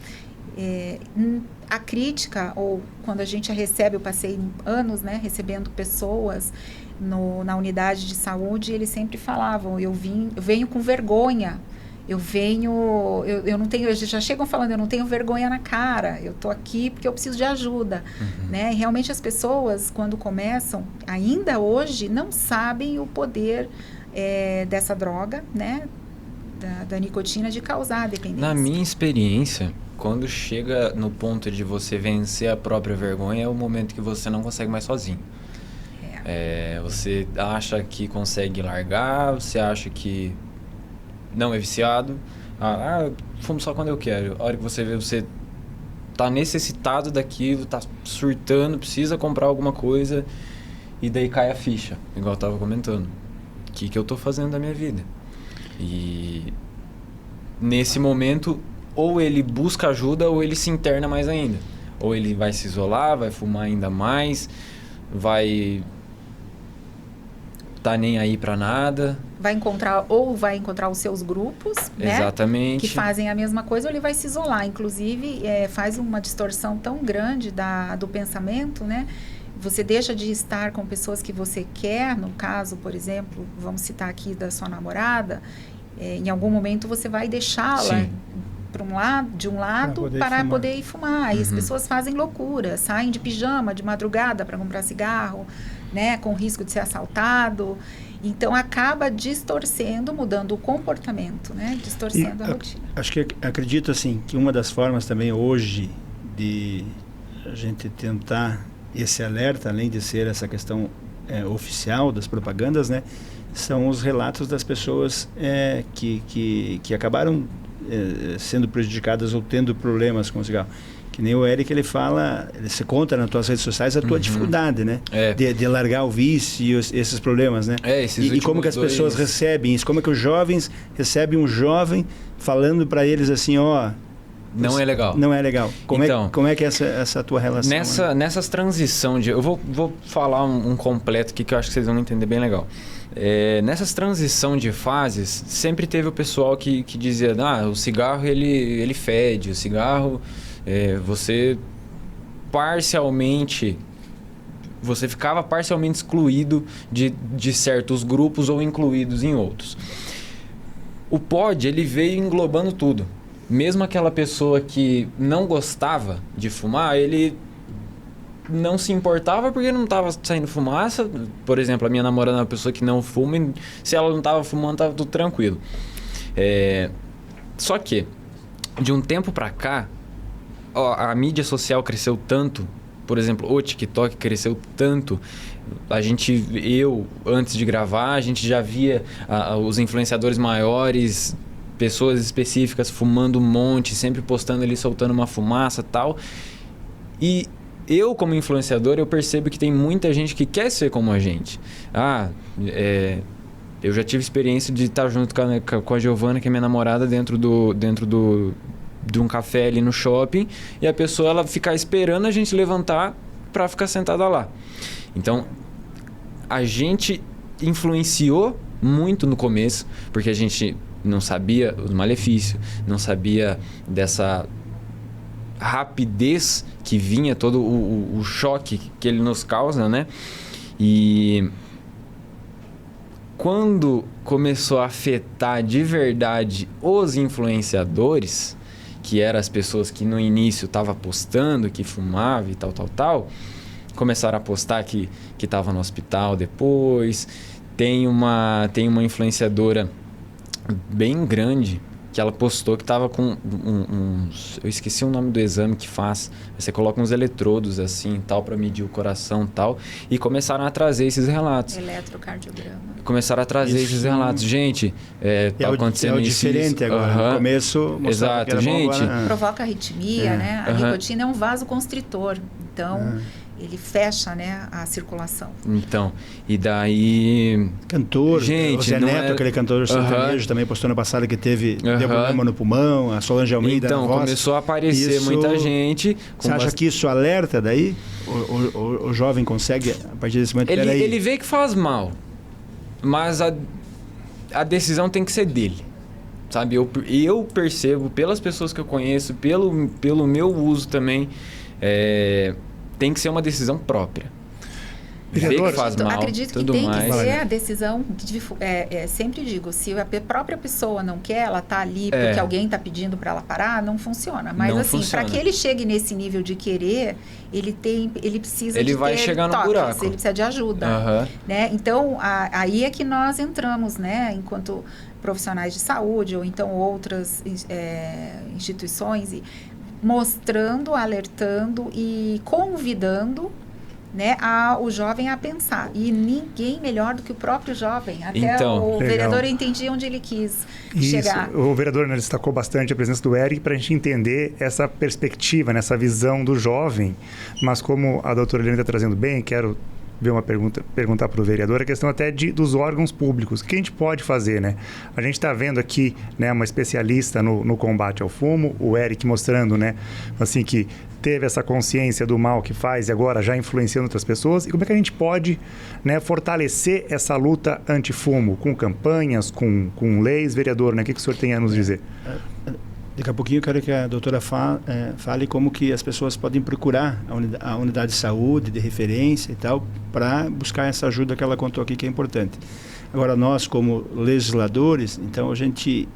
a crítica, ou quando a gente recebe, eu passei anos, né, recebendo pessoas na unidade de saúde, eles sempre falavam, eu venho com vergonha, eu não tenho, eles já chegam falando, eu não tenho vergonha na cara, eu tô aqui porque eu preciso de ajuda, né? E realmente as pessoas, quando começam, ainda hoje, não sabem o poder dessa droga, né, da nicotina, de causar dependência. Na minha experiência, quando chega no ponto de você vencer a própria vergonha, é o momento que você não consegue mais sozinho. Você acha que consegue largar, você acha que não é viciado. Eu fumo só quando eu quero. A hora que você vê, você tá necessitado daquilo, tá surtando, precisa comprar alguma coisa, e daí cai a ficha, igual eu tava comentando. O que eu tô fazendo da minha vida? E nesse momento, ou ele busca ajuda, ou ele se interna mais ainda. Ou ele vai se isolar, vai fumar ainda mais, vai tá nem aí para nada. Vai encontrar os seus grupos, né? Exatamente. Que fazem a mesma coisa, ou ele vai se isolar. Inclusive, faz uma distorção tão grande do pensamento, né? Você deixa de estar com pessoas que você quer, no caso, por exemplo, vamos citar aqui da sua namorada, em algum momento você vai deixá-la de um lado para poder ir fumar. Aí as pessoas fazem loucura, saem de pijama de madrugada para comprar cigarro, né, com risco de ser assaltado. Então acaba distorcendo, mudando o comportamento, né, distorcendo a rotina. Acho que acredito assim que uma das formas também hoje de a gente tentar esse alerta, além de ser essa questão oficial das propagandas, né, são os relatos das pessoas que acabaram sendo prejudicadas ou tendo problemas com o cigarro. Que nem o Eric, ele se conta nas tuas redes sociais a tua dificuldade, né? De largar o vício e esses problemas, né? E como que as pessoas recebem isso? Como é que os jovens recebem um jovem falando para eles assim, não é legal. Não é legal. Como é que é essa tua relação? Nessas transição de... Eu vou falar um completo aqui que eu acho que vocês vão entender bem legal. Nessas transição de fases, sempre teve o pessoal que dizia, o cigarro ele fede, o cigarro você ficava parcialmente excluído de certos grupos ou incluídos em outros. O pod, ele veio englobando tudo. Mesmo aquela pessoa que não gostava de fumar, ele não se importava porque não estava saindo fumaça. Por exemplo, a minha namorada é uma pessoa que não fuma, e se ela não estava fumando, estava tudo tranquilo. Só que, de um tempo para cá, a mídia social cresceu tanto. Por exemplo, o TikTok cresceu tanto. Eu, antes de gravar, a gente já via os influenciadores maiores, pessoas específicas fumando um monte, sempre postando ali, soltando uma fumaça e tal. E eu, como influenciador, eu percebo que tem muita gente que quer ser como a gente. Eu já tive experiência de estar junto com a Giovana, que é minha namorada, dentro de um café ali no shopping, e a pessoa ela ficar esperando a gente levantar para ficar sentada lá. Então, a gente influenciou muito no começo, porque a gente não sabia os malefícios, não sabia dessa rapidez que vinha, todo o choque que ele nos causa, né? E quando começou a afetar de verdade os influenciadores, que eram as pessoas que no início estavam postando, que fumavam e tal, começaram a postar que estava no hospital depois. Tem uma influenciadora bem grande que ela postou que estava com eu esqueci o nome do exame que faz. Você coloca uns eletrodos assim, tal, para medir o coração, tal, e começaram a trazer esses relatos. Eletrocardiograma. Começaram a trazer esses relatos. Gente, tá acontecendo isso. É diferente agora. No começo, exato, gente. Provoca arritmia, né? A nicotina é um vasoconstritor. Então, ele fecha, né, a circulação. Então, e daí... Cantor, gente, o Zé Neto, aquele cantor sertanejo, também postou na passada que deu problema no pulmão, a Solange Almeida. Então, começou a aparecer muita gente. Você acha que isso alerta daí? O jovem consegue, a partir desse momento... Ele vê que faz mal, mas a decisão tem que ser dele. Sabe? Eu percebo, pelas pessoas que eu conheço, pelo meu uso também, tem que ser uma decisão própria. Ver que faz mal, acredito que tem que ser a decisão sempre digo, se a própria pessoa não quer, ela tá ali porque alguém tá pedindo para ela parar, não funciona. Mas não assim, para que ele chegue nesse nível de querer, ele precisa de vai ter chegar no buraco. Ele precisa de ajuda, né? Então, aí é que nós entramos, né, enquanto profissionais de saúde ou então outras instituições, mostrando, alertando e convidando, né, o jovem a pensar. E ninguém melhor do que o próprio jovem. Até o vereador entendia onde ele quis chegar. O vereador destacou bastante a presença do Eric para a gente entender essa perspectiva, essa visão do jovem. Mas como a doutora Helena está trazendo bem, quero ver perguntar para o vereador a questão até dos órgãos públicos. O que a gente pode fazer, né? A gente está vendo aqui, né, uma especialista no combate ao fumo, o Eric mostrando, né, assim, que teve essa consciência do mal que faz e agora já influenciando outras pessoas. E como é que a gente pode, né, fortalecer essa luta anti-fumo com campanhas, com leis? Vereador, né, o que o senhor tem a nos dizer? Daqui a pouquinho eu quero que a doutora fale como que as pessoas podem procurar a unidade de saúde, de referência e tal, para buscar essa ajuda que ela contou aqui, que é importante. Agora, nós como legisladores, então a gente...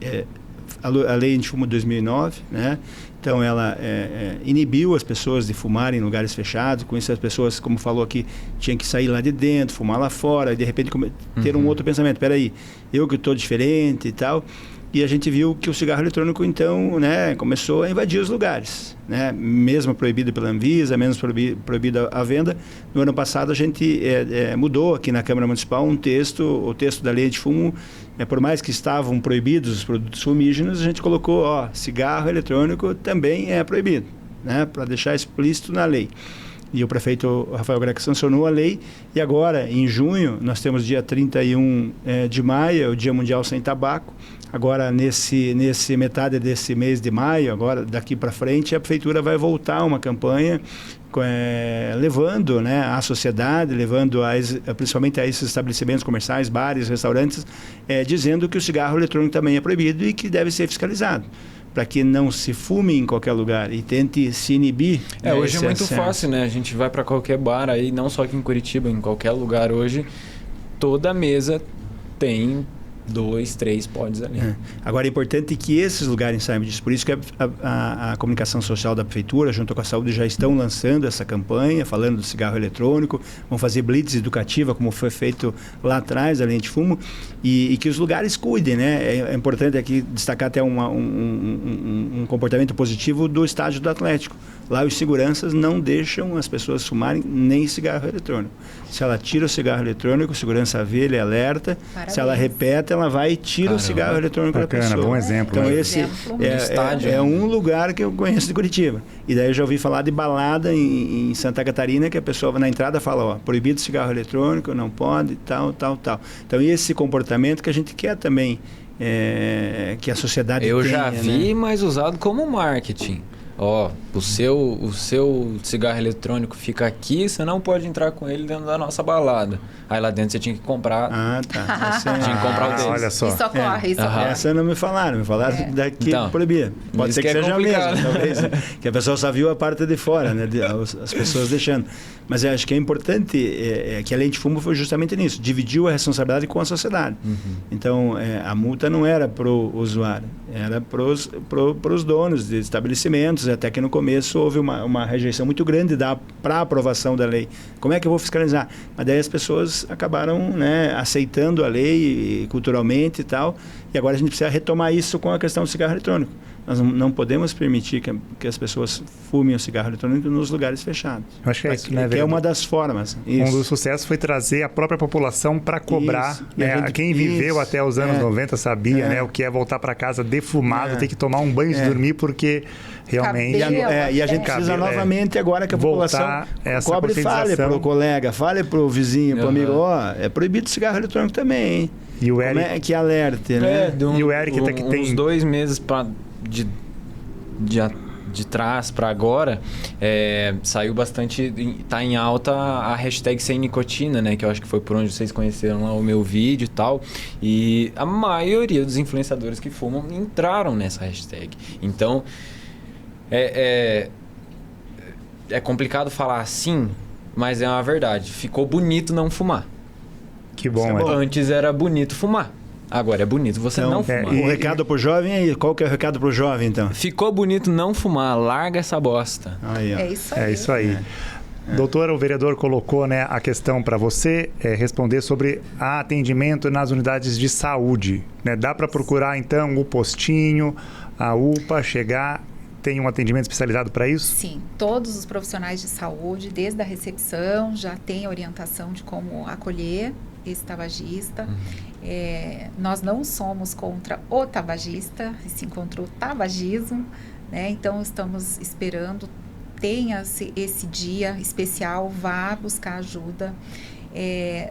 a lei antifumo de 2009, né? Então ela inibiu as pessoas de fumarem em lugares fechados. Com isso as pessoas, como falou aqui, tinham que sair lá de dentro, fumar lá fora, e de repente ter um outro pensamento. Espera aí, eu que estou diferente e tal. E a gente viu que o cigarro eletrônico, então, né, começou a invadir os lugares, né? Mesmo proibido pela Anvisa, menos proibida a venda. No ano passado, a gente mudou aqui na Câmara Municipal o texto da lei de fumo. Por mais que estavam proibidos os produtos fumígenos, a gente colocou, cigarro eletrônico também é proibido, né, para deixar explícito na lei. E o prefeito Rafael Greco sancionou a lei. E agora, em junho, nós temos dia 31 de maio, o Dia Mundial Sem Tabaco. Agora, nesse metade desse mês de maio, agora daqui para frente, a prefeitura vai voltar uma campanha levando, né, à sociedade, levando principalmente a esses estabelecimentos comerciais, bares, restaurantes, dizendo que o cigarro eletrônico também é proibido e que deve ser fiscalizado, para que não se fume em qualquer lugar e tente se inibir. Hoje é muito fácil, né? A gente vai para qualquer bar aí, não só aqui em Curitiba, em qualquer lugar hoje, toda mesa tem 2, 3 pods ali. Agora é importante que esses lugares saibam disso. Por isso que a comunicação social da prefeitura, junto com a saúde, já estão lançando essa campanha, falando do cigarro eletrônico, vão fazer blitz educativa, como foi feito lá atrás, da linha de fumo, e que os lugares cuidem, né? É importante aqui destacar até um comportamento positivo do estádio do Atlético. Lá os seguranças não deixam as pessoas fumarem nem cigarro eletrônico. Se ela tira o cigarro eletrônico, o segurança vê, ele alerta. Parabéns. Se ela repete, ela vai e tira o cigarro eletrônico da pessoa. Bom exemplo. Então esse é um lugar que eu conheço de Curitiba. E daí eu já ouvi falar de balada em Santa Catarina, que a pessoa na entrada fala, proibido cigarro eletrônico, não pode, tal. Então esse comportamento que a gente quer também que a sociedade tenha. Eu já vi, né? Mas usado como marketing. O seu cigarro eletrônico fica aqui, você não pode entrar com ele dentro da nossa balada. Aí lá dentro você tinha que comprar. Tinha que comprar o deles. Olha só. Isso ocorre. Essa não me falaram daqui então, proibir. Pode ser que seja mesmo, talvez. Que a pessoa só viu a parte de fora, né? As pessoas deixando. Mas eu acho que é importante que a lei de fumo foi justamente nisso. Dividiu a responsabilidade com a sociedade. Então, a multa não era para o usuário, era para os donos de estabelecimentos. Até que no começo houve uma rejeição muito grande para a aprovação da lei. Como é que eu vou fiscalizar? Mas daí as pessoas acabaram, né, aceitando a lei culturalmente e tal. E agora a gente precisa retomar isso com a questão do cigarro eletrônico. Nós não podemos permitir que as pessoas fumem o cigarro eletrônico nos lugares fechados. Eu acho que é isso, né, que é uma das formas. Um dos sucessos foi trazer a própria população para cobrar. Né? Quem viveu até os anos 90 sabia, né, o que é voltar para casa defumado, ter que tomar um banho de dormir, porque realmente... E a gente precisa novamente agora que a população cobre e fale para o colega, fale para o vizinho, para o amigo, é proibido o cigarro eletrônico também, hein? E o Eric... Como é que alerte, né? E o Eric até que tem... Uns 2 meses de trás para agora, saiu bastante, tá em alta a hashtag sem nicotina, né? Que eu acho que foi por onde vocês conheceram lá o meu vídeo e tal. E a maioria dos influenciadores que fumam entraram nessa hashtag. Então, é complicado falar assim, mas é uma verdade. Ficou bonito não fumar. Que bom, Antes era bonito fumar. Agora é bonito você não fumar. O recado pro jovem aí, qual que é o recado pro jovem então? Ficou bonito não fumar, larga essa bosta. É isso aí. É isso aí. Doutora, o vereador colocou, né, a questão para você responder sobre atendimento nas unidades de saúde. Né? Dá para procurar então o postinho, a UPA, chegar... Tem um atendimento especializado para isso? Sim, todos os profissionais de saúde, desde a recepção, já têm orientação de como acolher esse tabagista. Nós não somos contra o tabagista, e sim contra o tabagismo, né? Então, estamos esperando, tenha esse dia especial, vá buscar ajuda.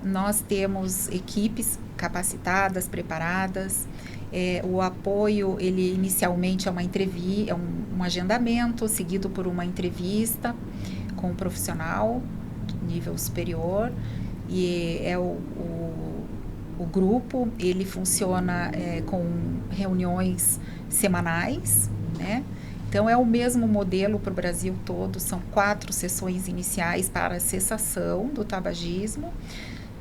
Nós temos equipes capacitadas, preparadas. O apoio, ele inicialmente é uma entrevista, um agendamento seguido por uma entrevista com um profissional de nível superior. E o grupo, ele funciona com reuniões semanais, né? Então, é o mesmo modelo para o Brasil todo. São 4 sessões iniciais para a cessação do tabagismo,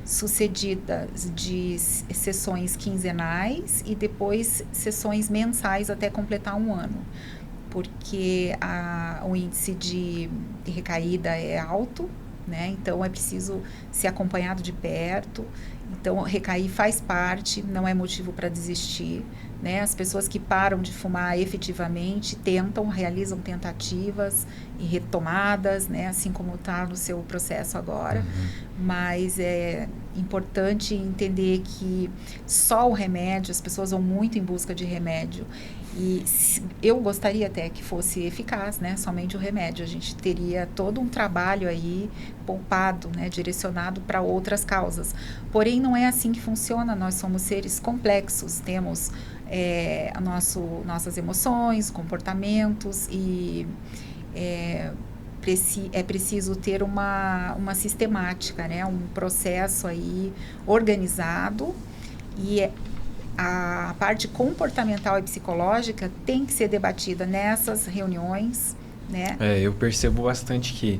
sucedidas de sessões quinzenais e depois sessões mensais até completar 1 ano, porque o índice de recaída é alto, né? Então é preciso ser acompanhado de perto. Então recair faz parte, não é motivo para desistir, né? As pessoas que param de fumar efetivamente realizam tentativas e retomadas, né? Assim como está no seu processo agora. Mas é importante entender que só o remédio, as pessoas vão muito em busca de remédio. E eu gostaria até que fosse eficaz, né? Somente o remédio. A gente teria todo um trabalho aí poupado, né? Direcionado para outras causas. Porém, não é assim que funciona. Nós somos seres complexos. Temos nossas emoções, comportamentos e é preciso ter uma sistemática, né? Um processo aí organizado, e a parte comportamental e psicológica tem que ser debatida nessas reuniões, né? Eu percebo bastante que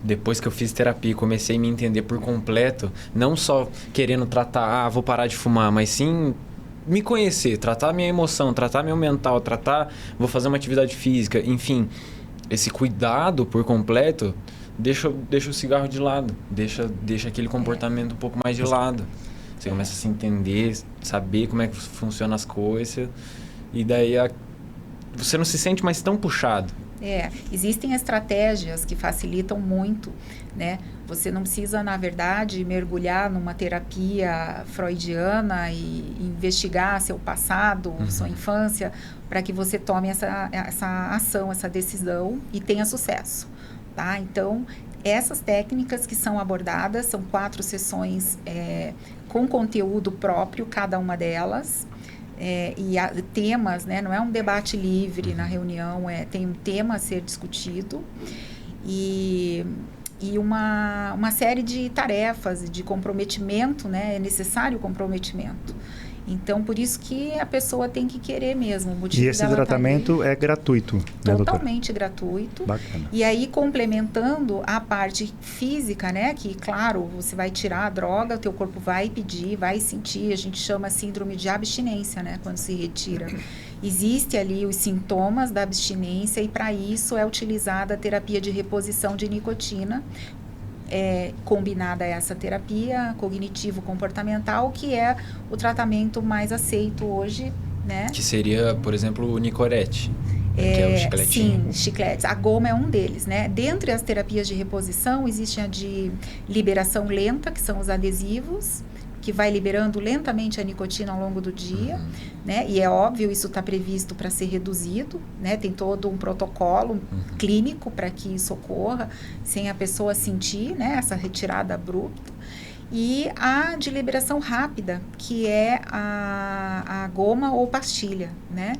depois que eu fiz terapia e comecei a me entender por completo, não só querendo tratar, vou parar de fumar, mas sim me conhecer, tratar minha emoção, tratar meu mental, vou fazer uma atividade física, enfim, esse cuidado por completo deixa o cigarro de lado, deixa aquele comportamento um pouco mais de lado. Você começa a se entender, saber como é que funcionam as coisas, e daí você não se sente mais tão puxado. Existem estratégias que facilitam muito, né? Você não precisa, na verdade, mergulhar numa terapia freudiana e investigar seu passado, sua infância, para que você tome essa ação, essa decisão e tenha sucesso, tá? Então, essas técnicas que são abordadas, são 4 sessões com conteúdo próprio, cada uma delas. E temas, né? Não é um debate livre na reunião, tem um tema a ser discutido e uma série de tarefas, de comprometimento, né? É necessário comprometimento. Então, por isso que a pessoa tem que querer mesmo. E esse tratamento é gratuito, né, totalmente gratuito. Bacana. E aí, complementando a parte física, né? Que, claro, você vai tirar a droga, o teu corpo vai pedir, vai sentir. A gente chama síndrome de abstinência, né? Quando se retira. Existe ali os sintomas da abstinência, e para isso é utilizada a terapia de reposição de nicotina, combinada a essa terapia cognitivo-comportamental, que é o tratamento mais aceito hoje, né? Que seria, por exemplo, o Nicorette, que é o chicletinho. Sim, chicletes. A goma é um deles, né? Dentre as terapias de reposição, existe a de liberação lenta, que são os adesivos, que vai liberando lentamente a nicotina ao longo do dia, né? E é óbvio, isso está previsto para ser reduzido, né? Tem todo um protocolo clínico para que isso ocorra, sem a pessoa sentir, né? Essa retirada abrupta. E a de liberação rápida, que é a goma ou pastilha, né?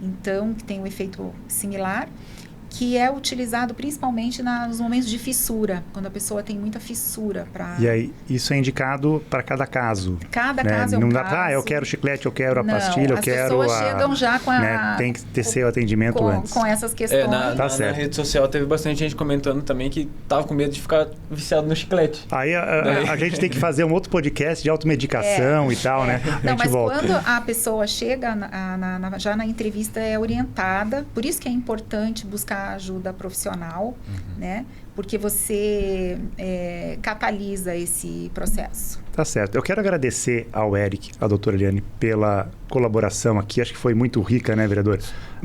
Então, que tem um efeito similar, que é utilizado principalmente nos momentos de fissura, quando a pessoa tem muita fissura. E aí, isso é indicado para cada caso? Cada caso é um caso. Não dá, eu quero chiclete, eu quero a pastilha, eu quero as pessoas chegam já com tem que ter seu atendimento antes. Com essas questões. Na rede social teve bastante gente comentando também que tava com medo de ficar viciado no chiclete. Aí a gente tem que fazer um outro podcast de automedicação e tal, né? Não, mas quando a pessoa chega, já na entrevista é orientada, por isso que é importante buscar ajuda profissional, né? Porque você catalisa esse processo. Tá certo. Eu quero agradecer ao Eric, à doutora Eliane, pela colaboração aqui. Acho que foi muito rica, né, vereador?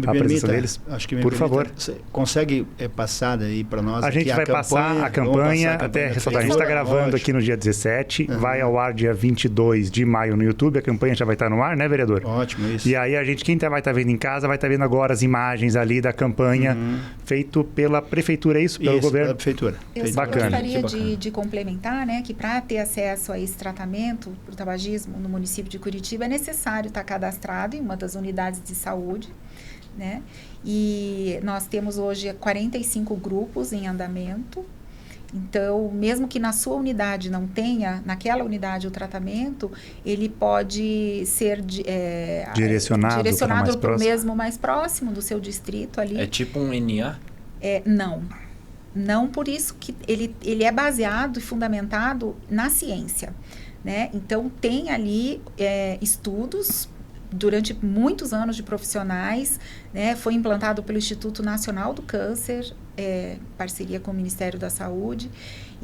A presença deles. Acho que por favor. Consegue passar daí para nós? A gente vai passar a campanha, até ressaltar. A gente está gravando aqui no dia 17, vai ao ar dia 22 de maio no YouTube. A campanha já vai estar no ar, né, vereador? Ótimo, isso. E aí quem vai estar vendo em casa, vai estar vendo agora as imagens ali da campanha feito pela prefeitura, é isso? Pelo governo? Pela prefeitura. Eu só Bacana. gostaria de complementar, né, que para ter acesso a esse tratamento para o tabagismo no município de Curitiba é necessário estar cadastrado em uma das unidades de saúde, né? E nós temos hoje 45 grupos em andamento. Então, mesmo que na sua unidade não tenha, naquela unidade, o tratamento, ele pode ser direcionado para o mesmo mais próximo do seu distrito ali. É tipo um NA? Não por isso que ele é baseado e fundamentado na ciência, né? Então, tem ali estudos durante muitos anos de profissionais, né? Foi implantado pelo Instituto Nacional do Câncer, parceria com o Ministério da Saúde.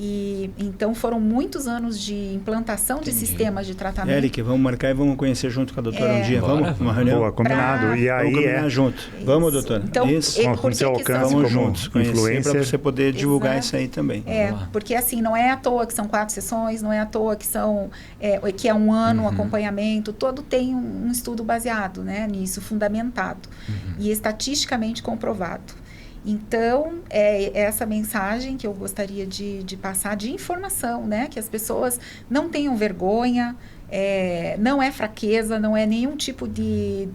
E então foram muitos anos de implantação de sistemas de tratamento. Eric, vamos marcar e vamos conhecer junto com a doutora um dia. Vamos uma reunião? Boa, combinado. E aí vamos combinar junto. Vamos, doutora. Então, com seu alcance vamos como juntos, conhecer para você poder divulgar isso aí também. Porque assim, não é à toa que são 4 sessões, não é à toa que são que é um ano, um acompanhamento, todo tem um estudo baseado, né, nisso, fundamentado e estatisticamente comprovado. Então, é essa mensagem que eu gostaria de passar de informação, né? Que as pessoas não tenham vergonha, não é fraqueza, não é nenhum tipo de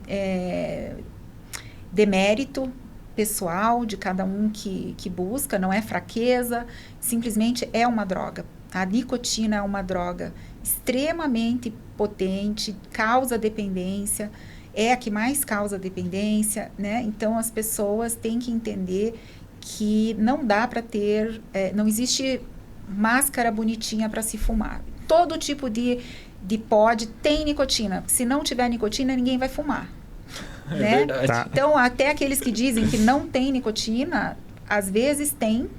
demérito pessoal de cada um que busca, não é fraqueza, simplesmente é uma droga. A nicotina é uma droga extremamente potente, causa dependência, é a que mais causa dependência, né? Então, as pessoas têm que entender que não dá para ter, não existe máscara bonitinha para se fumar. Todo tipo de pod tem nicotina. Se não tiver nicotina, ninguém vai fumar. Né? Verdade. Tá. Então, até aqueles que dizem que não tem nicotina, às vezes tem,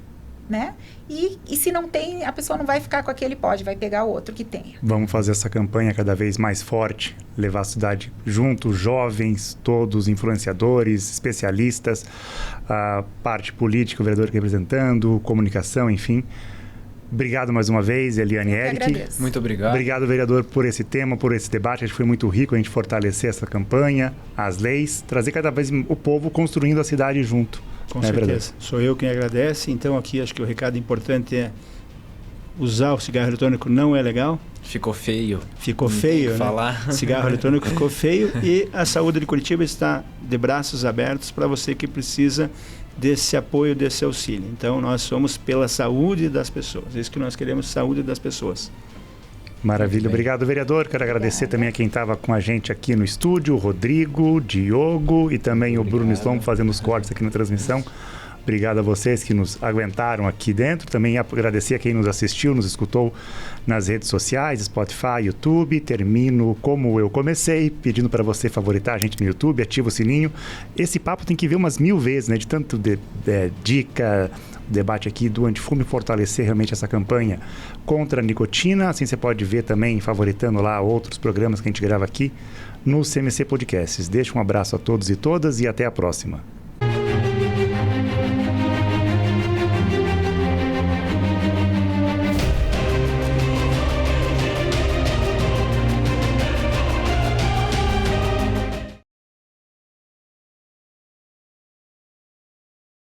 né? E se não tem, a pessoa não vai ficar com aquele pod, vai pegar outro que tenha. Vamos fazer essa campanha cada vez mais forte, levar a cidade junto, jovens, todos, influenciadores, especialistas, a parte política, o vereador representando, comunicação, enfim. Obrigado mais uma vez, Eliane e Eric. Agradeço. Muito obrigado. Obrigado, vereador, por esse tema, por esse debate. Acho que foi muito rico a gente fortalecer essa campanha, as leis, trazer cada vez o povo construindo a cidade junto. Com certeza. Sou eu quem agradece. Então, aqui acho que o recado importante é usar o cigarro eletrônico não é legal. Ficou feio. Ficou feio, né? Falar. Cigarro eletrônico ficou feio e a saúde de Curitiba está de braços abertos para você que precisa desse apoio, desse auxílio. Então, nós somos pela saúde das pessoas. É isso que nós queremos, saúde das pessoas. Maravilha. Obrigado, vereador. Quero agradecer também a quem estava com a gente aqui no estúdio, o Rodrigo, Diogo e também o Bruno Slom fazendo os cortes aqui na transmissão. Obrigado a vocês que nos aguentaram aqui dentro. Também agradecer a quem nos assistiu, nos escutou nas redes sociais, Spotify, YouTube. Termino como eu comecei, pedindo para você favoritar a gente no YouTube, ativa o sininho. Esse papo tem que ver umas 1000 vezes, né? De tanto dica, debate aqui do Antifume, fortalecer realmente essa campanha contra a nicotina. Assim você pode ver também, favoritando lá outros programas que a gente grava aqui no CMC Podcasts. Deixo um abraço a todos e todas e até a próxima.